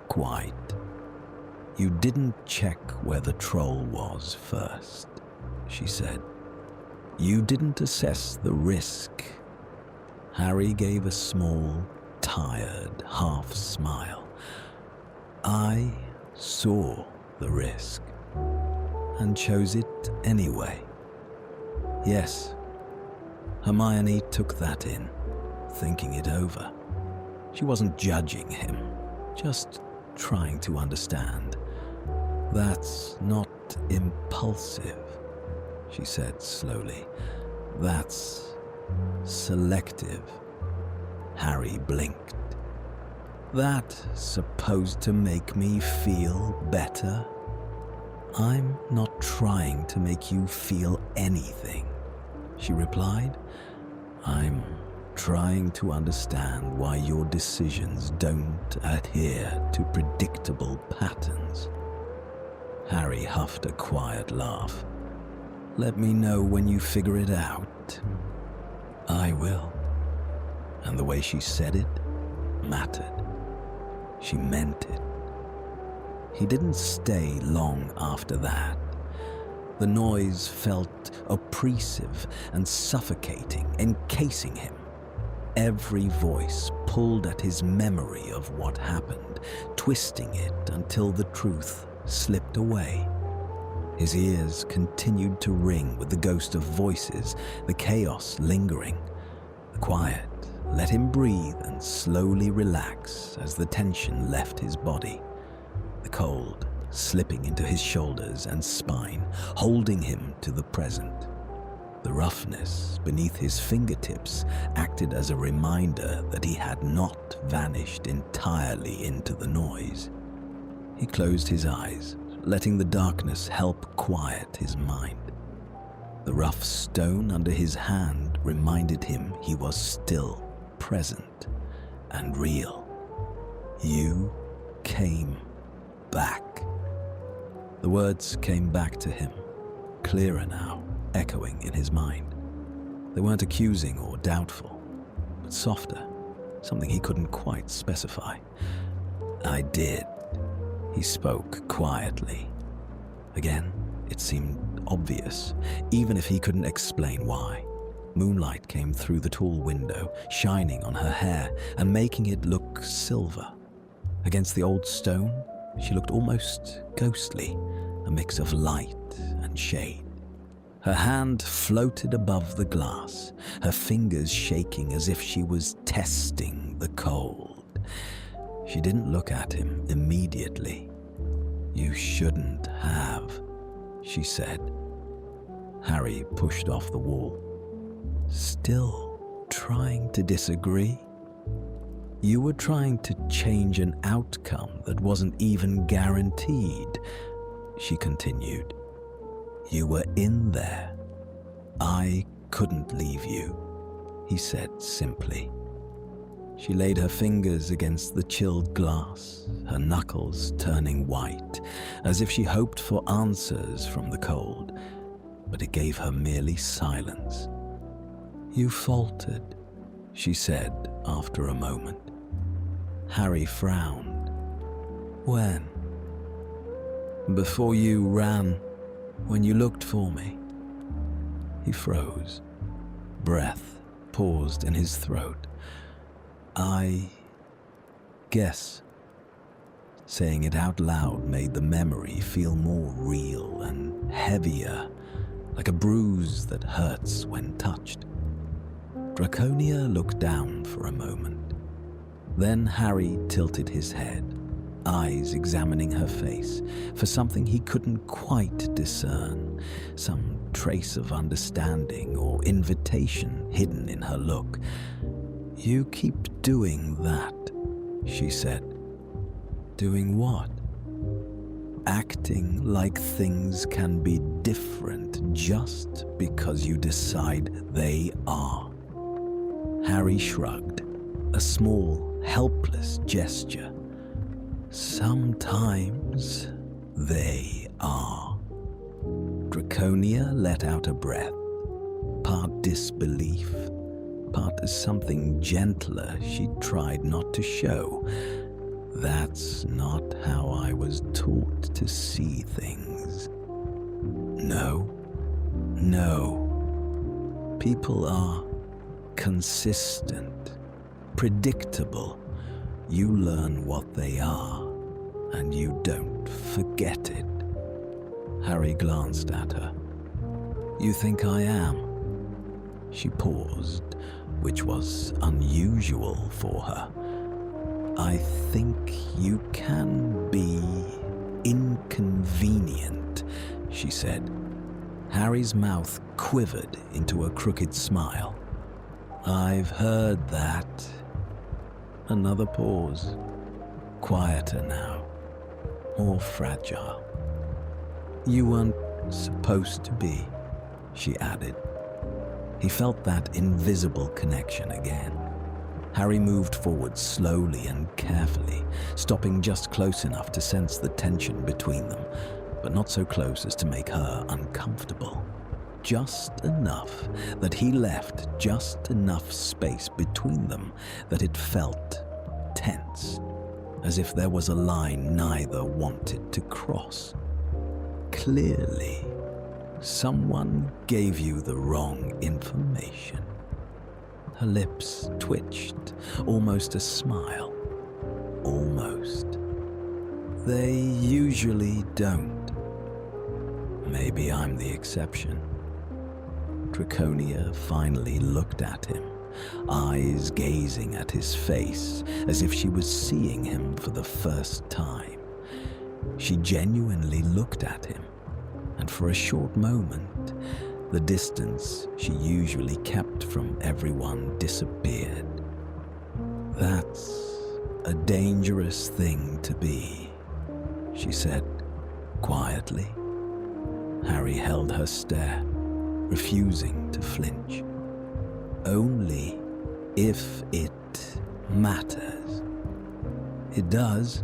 quite. You didn't check where the troll was first, she said. You didn't assess the risk. Harry gave a small, tired half smile. I saw the risk and chose it anyway. Yes. Hermione took that in, thinking it over. She wasn't judging him, just trying to understand. That's not impulsive, she said slowly. That's selective. Harry blinked. That supposed to make me feel better? I'm not trying to make you feel anything, she replied. I'm trying to understand why your decisions don't adhere to predictable patterns. Harry huffed a quiet laugh. Let me know when you figure it out. I will. And the way she said it mattered. She meant it. He didn't stay long after that. The noise felt oppressive and suffocating, encasing him. Every voice pulled at his memory of what happened, twisting it until the truth slipped away. His ears continued to ring with the ghost of voices, the chaos lingering. The quiet let him breathe and slowly relax as the tension left his body. The cold slipping into his shoulders and spine, holding him to the present. The roughness beneath his fingertips acted as a reminder that he had not vanished entirely into the noise. He closed his eyes, letting the darkness help quiet his mind. The rough stone under his hand reminded him he was still present and real. You came back. The words came back to him, clearer now, echoing in his mind. They weren't accusing or doubtful, but softer, something he couldn't quite specify. I did, he spoke quietly. Again, it seemed obvious, even if he couldn't explain why. Moonlight came through the tall window, shining on her hair and making it look silver. Against the old stone, she looked almost ghostly, a mix of light and shade. Her hand floated above the glass, her fingers shaking as if she was testing the cold. She didn't look at him immediately. You shouldn't have, she said. Harry pushed off the wall. Still trying to disagree? You were trying to change an outcome that wasn't even guaranteed, she continued. You were in there. I couldn't leave you, he said simply. She laid her fingers against the chilled glass, her knuckles turning white, as if she hoped for answers from the cold, but it gave her merely silence. You faltered, she said after a moment. Harry frowned. When? Before you ran, when you looked for me. He froze. Breath paused in his throat. I guess. Saying it out loud made the memory feel more real and heavier, like a bruise that hurts when touched. Draconia looked down for a moment. Then Harry tilted his head, eyes examining her face for something he couldn't quite discern, some trace of understanding or invitation hidden in her look. You keep doing that, she said. Doing what? Acting like things can be different just because you decide they are. Harry shrugged, a small, helpless gesture. Sometimes they are. Draconia let out a breath, part disbelief, part as something gentler she tried not to show. That's not how I was taught to see things. No. People are consistent, predictable. You learn what they are, and you don't forget it. Harry glanced at her. You think I am? She paused, which was unusual for her. I think you can be inconvenient, she said. Harry's mouth quivered into a crooked smile. I've heard that. Another pause. Quieter now. More fragile. You weren't supposed to be, she added. He felt that invisible connection again. Harry moved forward slowly and carefully, stopping just close enough to sense the tension between them, but not so close as to make her uncomfortable. Just enough that he left just enough space between them that it felt tense, as if there was a line neither wanted to cross. Clearly, someone gave you the wrong information. Her lips twitched, almost a smile. Almost. They usually don't. Maybe I'm the exception. Draconia finally looked at him, eyes gazing at his face as if she was seeing him for the first time. She genuinely looked at him, and for a short moment, the distance she usually kept from everyone disappeared. That's a dangerous thing to be, she said quietly. Harry held her stare, refusing to flinch. Only if it matters. It does.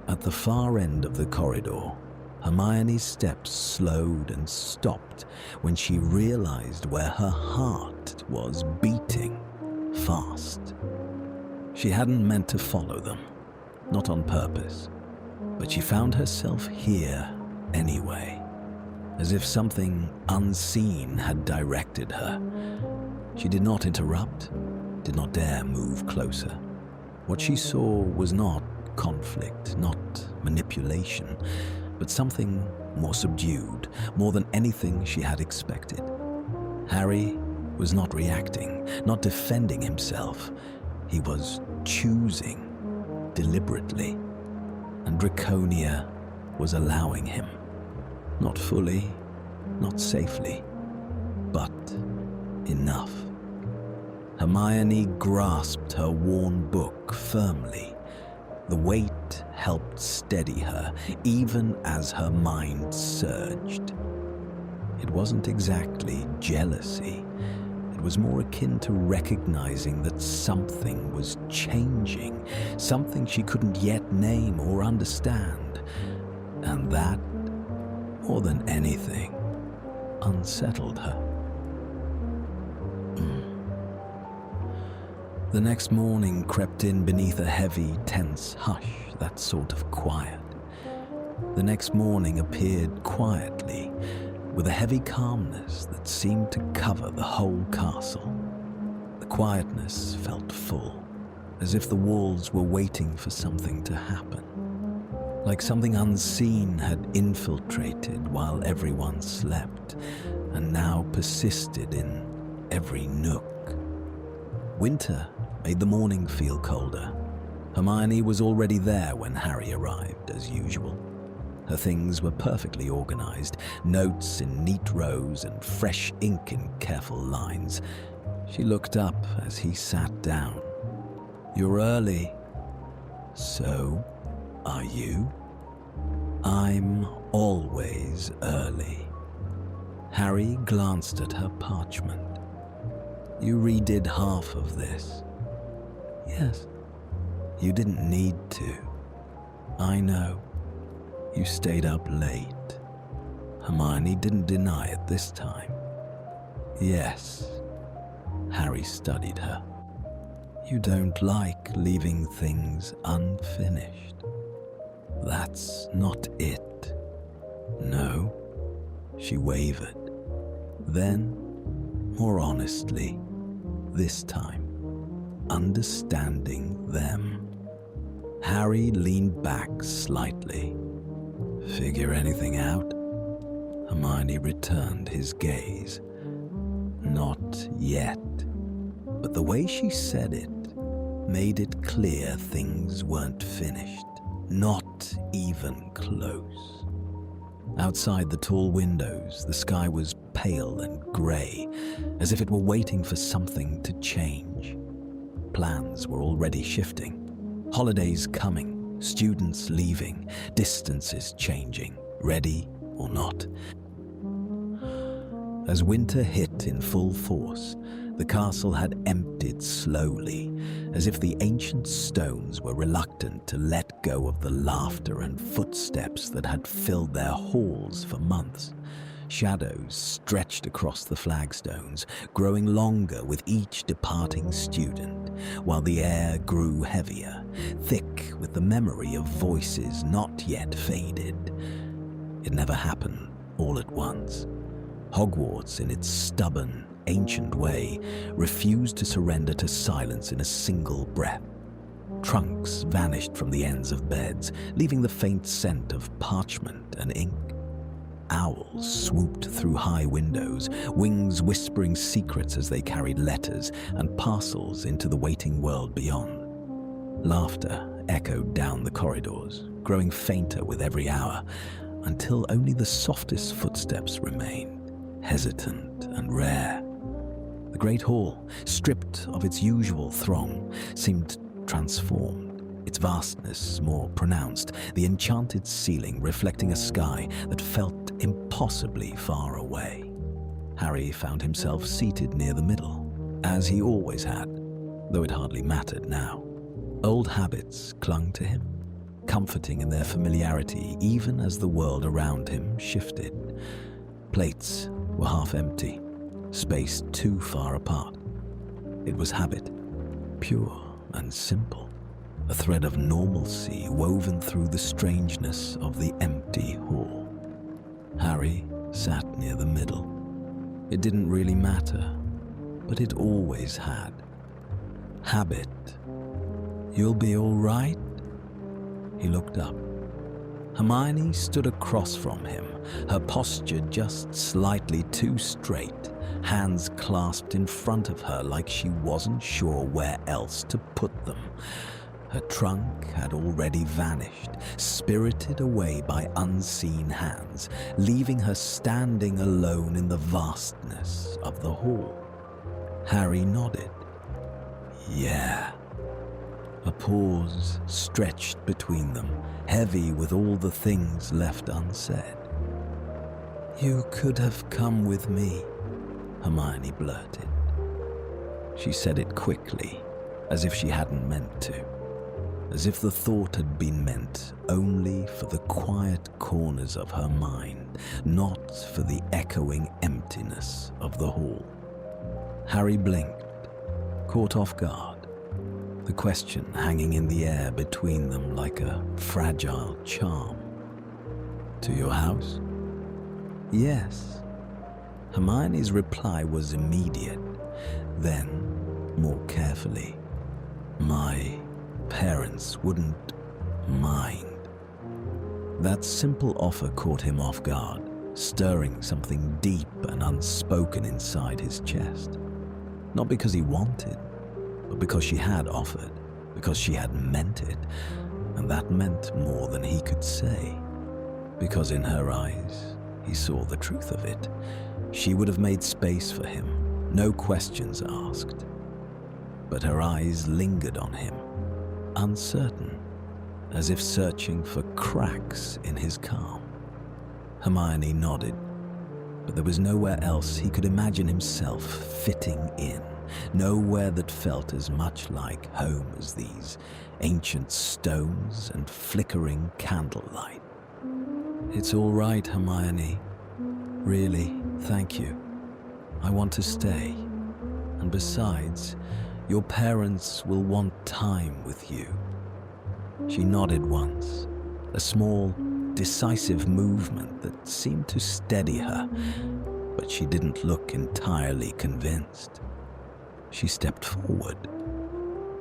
At the far end of the corridor, Hermione's steps slowed and stopped when she realized where her heart was beating fast. She hadn't meant to follow them, not on purpose, but she found herself here anyway, as if something unseen had directed her. She did not interrupt, did not dare move closer. What she saw was not conflict, not manipulation, but something more subdued, more than anything she had expected. Harry was not reacting, not defending himself. He was choosing deliberately, and Draconia was allowing him. Not fully, not safely, but enough. Hermione grasped her worn book firmly. The weight helped steady her, even as her mind surged. It wasn't exactly jealousy. It was more akin to recognizing that something was changing, something she couldn't yet name or understand. And that, more than anything, unsettled her. The next morning crept in beneath a heavy, tense hush, that sort of quiet. The next morning appeared quietly, with a heavy calmness that seemed to cover the whole castle. The quietness felt full, as if the walls were waiting for something to happen. Like something unseen had infiltrated while everyone slept, and now persisted in every nook. Winter made the morning feel colder. Hermione was already there when Harry arrived, as usual. Her things were perfectly organized, notes in neat rows and fresh ink in careful lines. She looked up as he sat down. "You're early." "So, are you?" "I'm always early." Harry glanced at her parchment. "You redid half of this." "Yes." "You didn't need to." "I know. You stayed up late." Hermione didn't deny it this time. "Yes." Harry studied her. "You don't like leaving things unfinished." "That's not it." "No?" She wavered. Then, more honestly, this time, understanding them. Harry leaned back slightly. "Figure anything out?" Hermione returned his gaze. "Not yet." But the way she said it made it clear things weren't finished. Not even close. Outside the tall windows, the sky was pale and grey, as if it were waiting for something to change. Plans were already shifting. Holidays coming, students leaving, distances changing, ready or not. As winter hit in full force, the castle had emptied slowly, as if the ancient stones were reluctant to let go of the laughter and footsteps that had filled their halls for months. Shadows stretched across the flagstones, growing longer with each departing student, while the air grew heavier, thick with the memory of voices not yet faded. It never happened all at once. Hogwarts, in its stubborn, ancient way, refused to surrender to silence in a single breath. Trunks vanished from the ends of beds, leaving the faint scent of parchment and ink. Owls swooped through high windows, wings whispering secrets as they carried letters and parcels into the waiting world beyond. Laughter echoed down the corridors, growing fainter with every hour, until only the softest footsteps remained, hesitant and rare. The great hall, stripped of its usual throng, seemed transformed, its vastness more pronounced, the enchanted ceiling reflecting a sky that felt impossibly far away. Harry found himself seated near the middle, as he always had, though it hardly mattered now. Old habits clung to him, comforting in their familiarity even as the world around him shifted. Plates were half empty, spaced too far apart. It was habit, pure and simple, a thread of normalcy woven through the strangeness of the empty hall. Harry sat near the middle. It didn't really matter, but it always had. Habit. "You'll be all right?" He looked up. Hermione stood across from him, her posture just slightly too straight, hands clasped in front of her like she wasn't sure where else to put them. Her trunk had already vanished, spirited away by unseen hands, leaving her standing alone in the vastness of the hall. Harry nodded. "Yeah." A pause stretched between them, heavy with all the things left unsaid. "You could have come with me," Hermione blurted. She said it quickly, as if she hadn't meant to, as if the thought had been meant only for the quiet corners of her mind, not for the echoing emptiness of the hall. Harry blinked, caught off guard, the question hanging in the air between them like a fragile charm. To your house? Yes. Hermione's reply was immediate. Then, more carefully, my parents wouldn't mind. That simple offer caught him off guard, stirring something deep and unspoken inside his chest. Not because he wanted, but because she had offered, because she had meant it, and that meant more than he could say. Because in her eyes, he saw the truth of it. She would have made space for him, no questions asked. But her eyes lingered on him, uncertain, as if searching for cracks in his calm. Hermione nodded, but there was nowhere else he could imagine himself fitting in, nowhere that felt as much like home as these ancient stones and flickering candlelight. It's all right, Hermione. Really, thank you. I want to stay. And besides, your parents will want time with you. She nodded once, a small, decisive movement that seemed to steady her, but she didn't look entirely convinced. She stepped forward.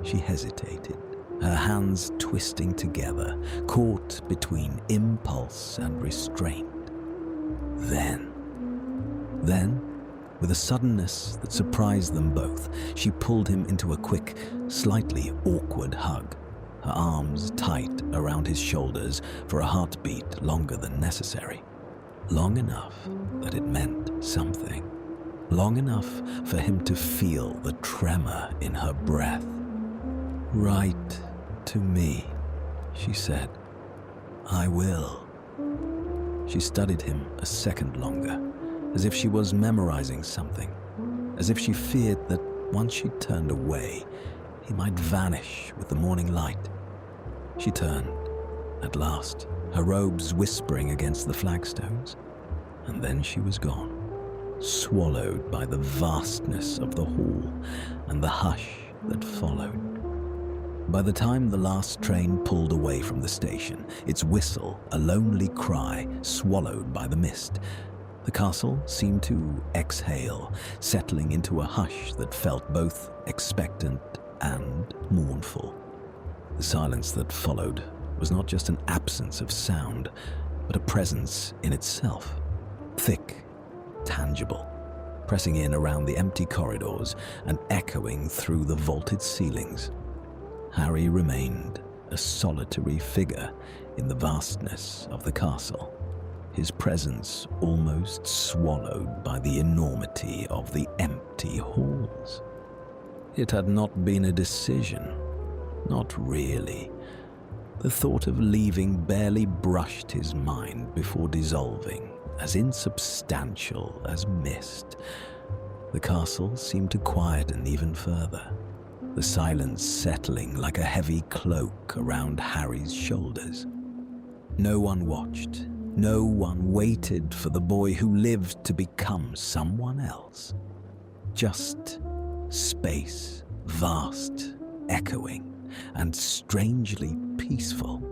She hesitated, her hands twisting together, caught between impulse and restraint. Then, with a suddenness that surprised them both, she pulled him into a quick, slightly awkward hug, her arms tight around his shoulders for a heartbeat longer than necessary. Long enough that it meant something. Long enough for him to feel the tremor in her breath. Write to me, she said. I will. She studied him a second longer, as if she was memorizing something, as if she feared that once she turned away, he might vanish with the morning light. She turned, at last, her robes whispering against the flagstones, and then she was gone, swallowed by the vastness of the hall and the hush that followed. By the time the last train pulled away from the station, its whistle a lonely cry swallowed by the mist, the castle seemed to exhale, settling into a hush that felt both expectant and mournful. The silence that followed was not just an absence of sound, but a presence in itself, thick, tangible, pressing in around the empty corridors and echoing through the vaulted ceilings. Harry remained a solitary figure in the vastness of the castle, his presence almost swallowed by the enormity of the empty halls. It had not been a decision, not really. The thought of leaving barely brushed his mind before dissolving, as insubstantial as mist. The castle seemed to quieten even further, the silence settling like a heavy cloak around Harry's shoulders. No one watched. No one waited for the boy who lived to become someone else. Just space, vast, echoing, and strangely peaceful.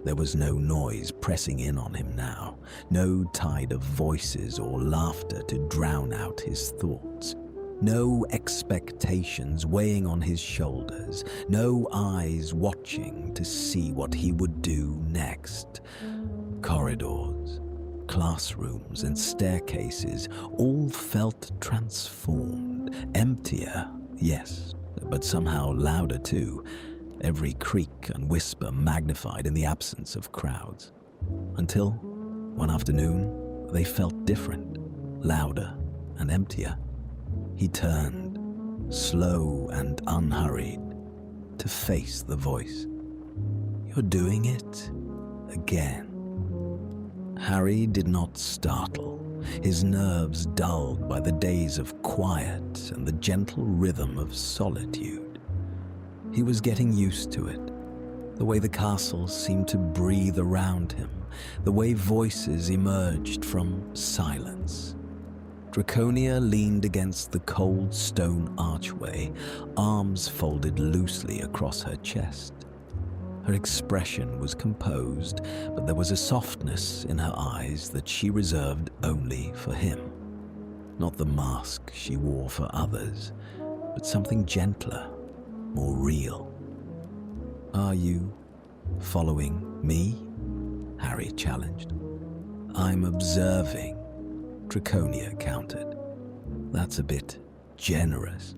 There was no noise pressing in on him now, no tide of voices or laughter to drown out his thoughts. No expectations weighing on his shoulders, no eyes watching to see what he would do next. Corridors, classrooms, and staircases all felt transformed, emptier, yes, but somehow louder too, every creak and whisper magnified in the absence of crowds. Until, one afternoon, they felt different, louder and emptier. He turned, slow and unhurried, to face the voice. "You're doing it again." Harry did not startle, his nerves dulled by the days of quiet and the gentle rhythm of solitude. He was getting used to it, the way the castle seemed to breathe around him, the way voices emerged from silence. Draconia leaned against the cold stone archway, arms folded loosely across her chest. Her expression was composed, but there was a softness in her eyes that she reserved only for him. Not the mask she wore for others, but something gentler, more real. "Are you following me?" Harry challenged. "I'm observing," Draconia countered. "That's a bit generous."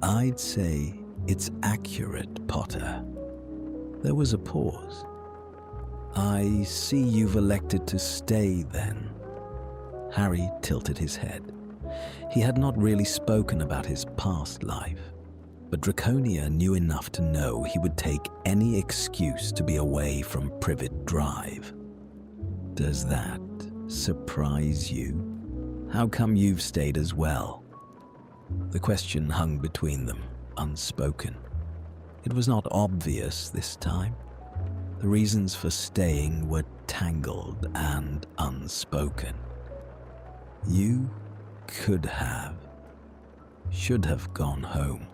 "I'd say it's accurate, Potter." There was a pause. "I see you've elected to stay then." Harry tilted his head. He had not really spoken about his past life, but Draconia knew enough to know he would take any excuse to be away from Privet Drive. "Does that surprise you? How come you've stayed as well?" The question hung between them, unspoken. It was not obvious this time. The reasons for staying were tangled and unspoken. "You should have gone home,"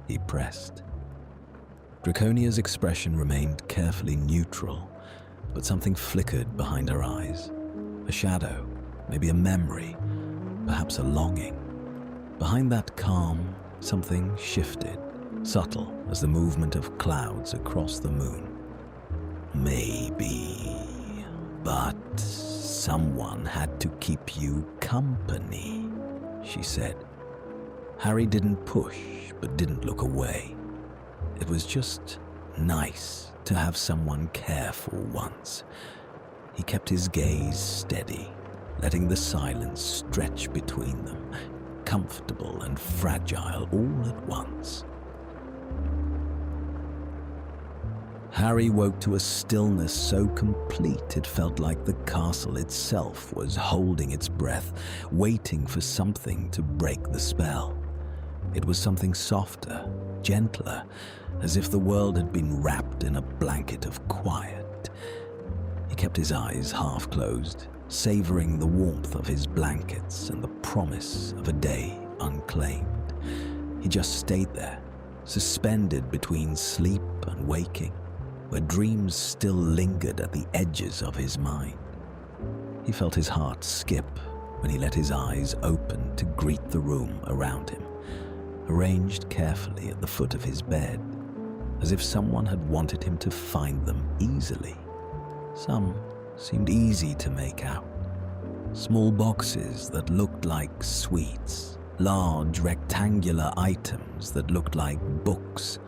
he pressed. Draconia's expression remained carefully neutral, but something flickered behind her eyes. A shadow, maybe a memory, perhaps a longing. Behind that calm, something shifted, subtle as the movement of clouds across the moon. "Maybe, but someone had to keep you company," she said. Harry didn't push, but didn't look away. It was just nice to have someone care for once. He kept his gaze steady, letting the silence stretch between them, comfortable and fragile all at once. Harry woke to a stillness so complete it felt like the castle itself was holding its breath, waiting for something to break the spell. It was something softer, gentler, as if the world had been wrapped in a blanket of quiet. He kept his eyes half closed, savoring the warmth of his blankets and the promise of a day unclaimed. He just stayed there, suspended between sleep and waking, where dreams still lingered at the edges of his mind. He felt his heart skip when he let his eyes open to greet the room around him, arranged carefully at the foot of his bed, as if someone had wanted him to find them easily. Some seemed easy to make out. Small boxes that looked like sweets, large rectangular items that looked like books.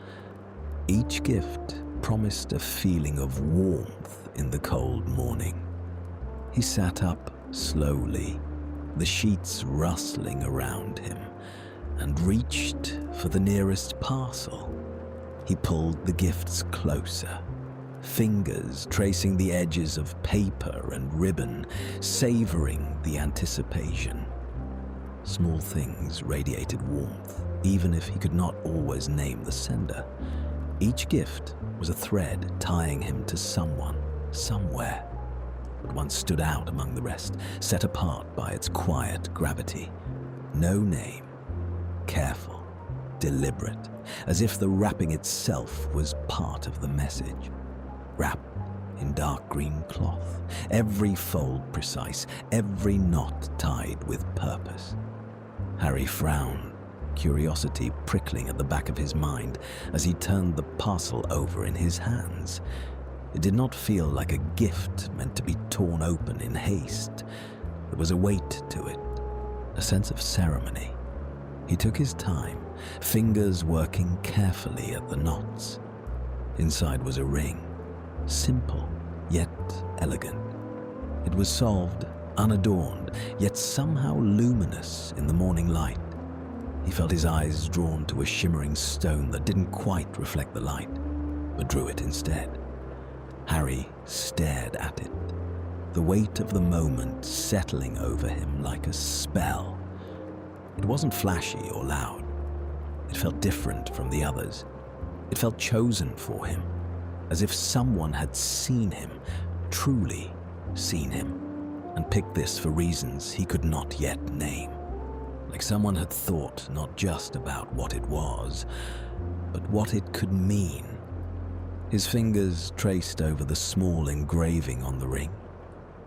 Each gift promised a feeling of warmth in the cold morning. He sat up slowly, the sheets rustling around him, and reached for the nearest parcel. He pulled the gifts closer, fingers tracing the edges of paper and ribbon, savoring the anticipation. Small things radiated warmth, even if he could not always name the sender. Each gift was a thread tying him to someone, somewhere. But one stood out among the rest, set apart by its quiet gravity. No name, careful, deliberate, as if the wrapping itself was part of the message. Wrapped in dark green cloth, every fold precise, every knot tied with purpose. Harry frowned, curiosity prickling at the back of his mind as he turned the parcel over in his hands. It did not feel like a gift meant to be torn open in haste. There was a weight to it, a sense of ceremony. He took his time, fingers working carefully at the knots. Inside was a ring, simple yet elegant. It was solved, unadorned, yet somehow luminous in the morning light. He felt his eyes drawn to a shimmering stone that didn't quite reflect the light, but drew it instead. Harry stared at it, the weight of the moment settling over him like a spell. It wasn't flashy or loud. It felt different from the others. It felt chosen for him, as if someone had seen him, truly seen him. and picked this for reasons he could not yet name. Like someone had thought not just about what it was, but what it could mean. His fingers traced over the small engraving on the ring.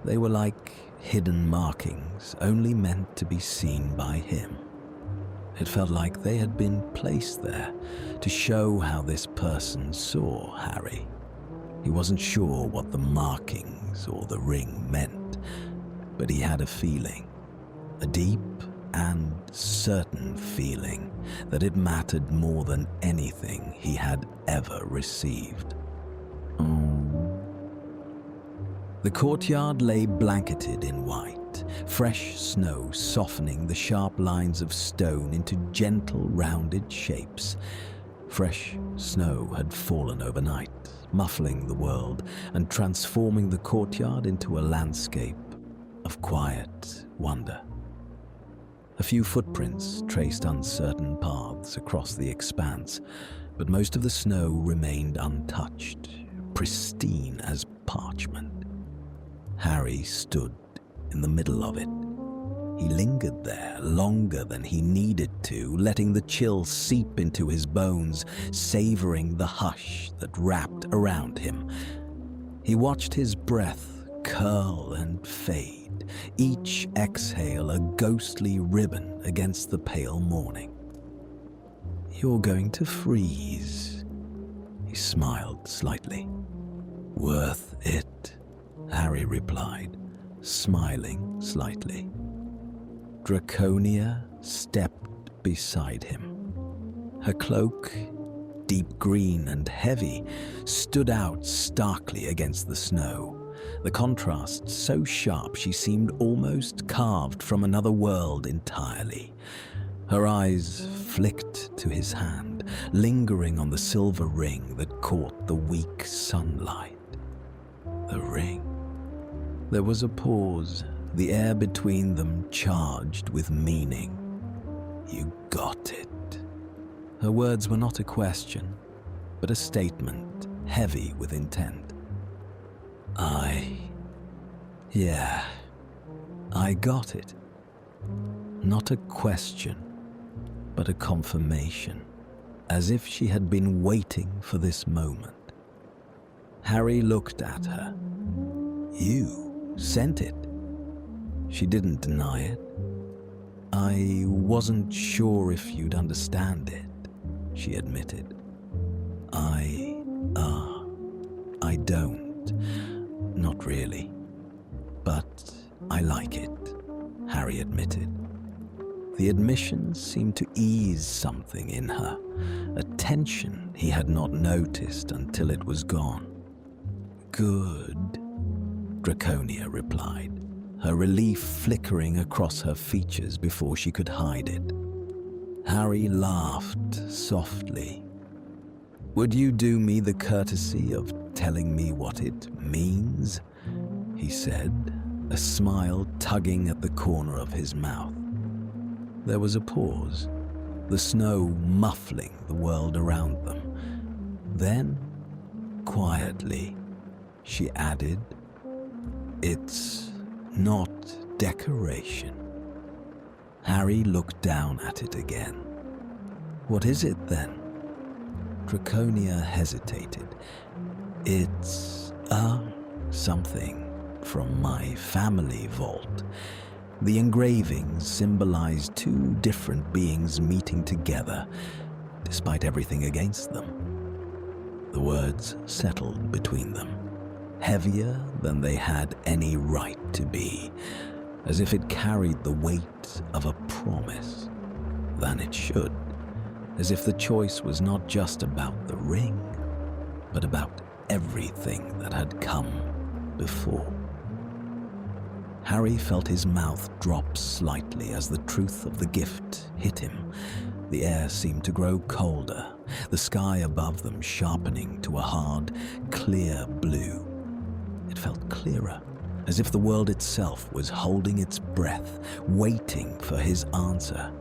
They were like hidden markings, only meant to be seen by him. It felt like they had been placed there to show how this person saw Harry. He wasn't sure what the markings or the ring meant, but he had a feeling, a deep and certain feeling, that it mattered more than anything he had ever received. The courtyard lay blanketed in white, fresh snow softening the sharp lines of stone into gentle, rounded shapes. Fresh snow had fallen overnight, muffling the world and transforming the courtyard into a landscape of quiet wonder. A few footprints traced uncertain paths across the expanse, but most of the snow remained untouched, pristine as parchment. Harry stood in the middle of it. He lingered there longer than he needed to, letting the chill seep into his bones, savoring the hush that wrapped around him. He watched his breath curl and fade, each exhale a ghostly ribbon against the pale morning. "You're going to freeze," he smiled slightly. "Worth it," Harry replied, smiling slightly. Draconia stepped beside him. Her cloak, deep green and heavy, stood out starkly against the snow, the contrast so sharp she seemed almost carved from another world entirely. Her eyes flicked to his hand, lingering on the silver ring that caught the weak sunlight. The ring. There was a pause, the air between them charged with meaning. "You got it." Her words were not a question, but a statement heavy with intent. Yeah, I got it. Not a question, but a confirmation, as if she had been waiting for this moment. Harry looked at her. "You sent it." She didn't deny it. "I wasn't sure if you'd understand it," she admitted. I don't. Not really. But I like it," Harry admitted. The admission seemed to ease something in her, a tension he had not noticed until it was gone. "Good," Draconia replied, her relief flickering across her features before she could hide it. Harry laughed softly. "Would you do me the courtesy of telling me what it means?" he said, a smile tugging at the corner of his mouth. There was a pause, the snow muffling the world around them. Then, quietly, she added, "It's not decoration." Harry looked down at it again. "What is it then?" Draconia hesitated. "It's, something from my family vault. The engravings symbolize two different beings meeting together, despite everything against them." The words settled between them, heavier than they had any right to be, as if it carried the weight of a promise. Than it should, as if the choice was not just about the ring, but about everything that had come before. Harry felt his mouth drop slightly as the truth of the gift hit him. The air seemed to grow colder, the sky above them sharpening to a hard, clear blue. It felt clearer, as if the world itself was holding its breath, waiting for his answer.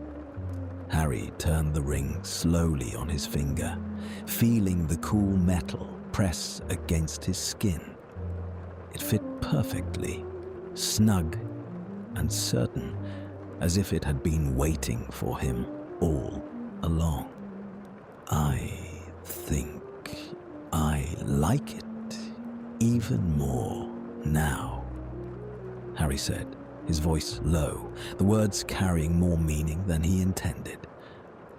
Harry turned the ring slowly on his finger, feeling the cool metal press against his skin. It fit perfectly, snug and certain, as if it had been waiting for him all along. I think I like it even more now, Harry said, his voice low, the words carrying more meaning than he intended.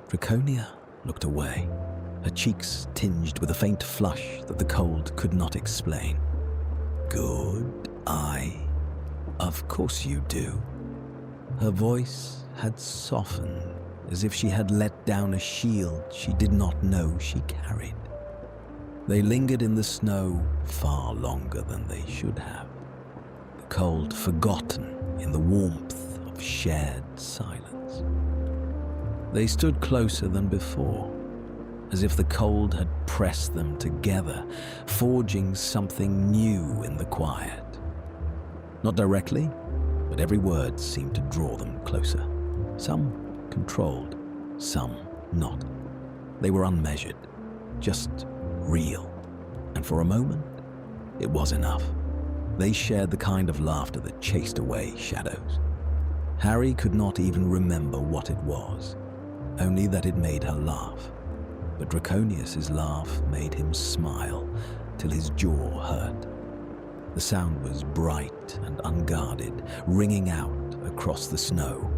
Draconia looked away, her cheeks tinged with a faint flush that the cold could not explain. Good, of course you do. Her voice had softened, as if she had let down a shield she did not know she carried. They lingered in the snow far longer than they should have, the cold forgotten in the warmth of shared silence. They stood closer than before, as if the cold had pressed them together, forging something new in the quiet. Not directly, but every word seemed to draw them closer. Some controlled, some not. They were unmeasured, just real. And for a moment, it was enough. They shared the kind of laughter that chased away shadows. Harry could not even remember what it was, only that it made her laugh. But Draconius's laugh made him smile till his jaw hurt. The sound was bright and unguarded, ringing out across the snow.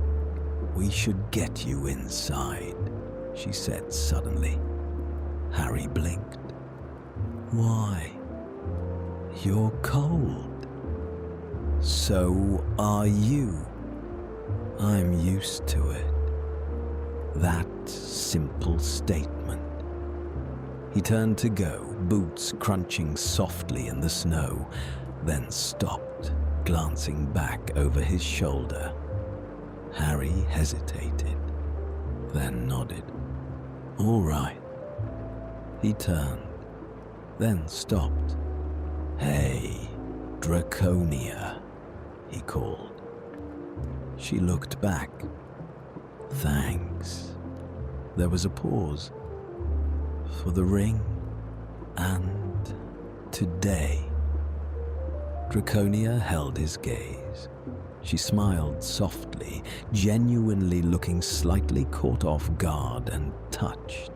"We should get you inside," she said suddenly. Harry blinked. "Why? You're cold." "So are you." "I'm used to it." That simple statement. He turned to go, boots crunching softly in the snow, then stopped, glancing back over his shoulder. Harry hesitated, then nodded. "All right." He turned, then stopped. "Hey, Draconia," he called. She looked back. "Thanks." There was a pause. "For the ring and today." Draconia held his gaze. She smiled softly, genuinely looking slightly caught off guard and touched.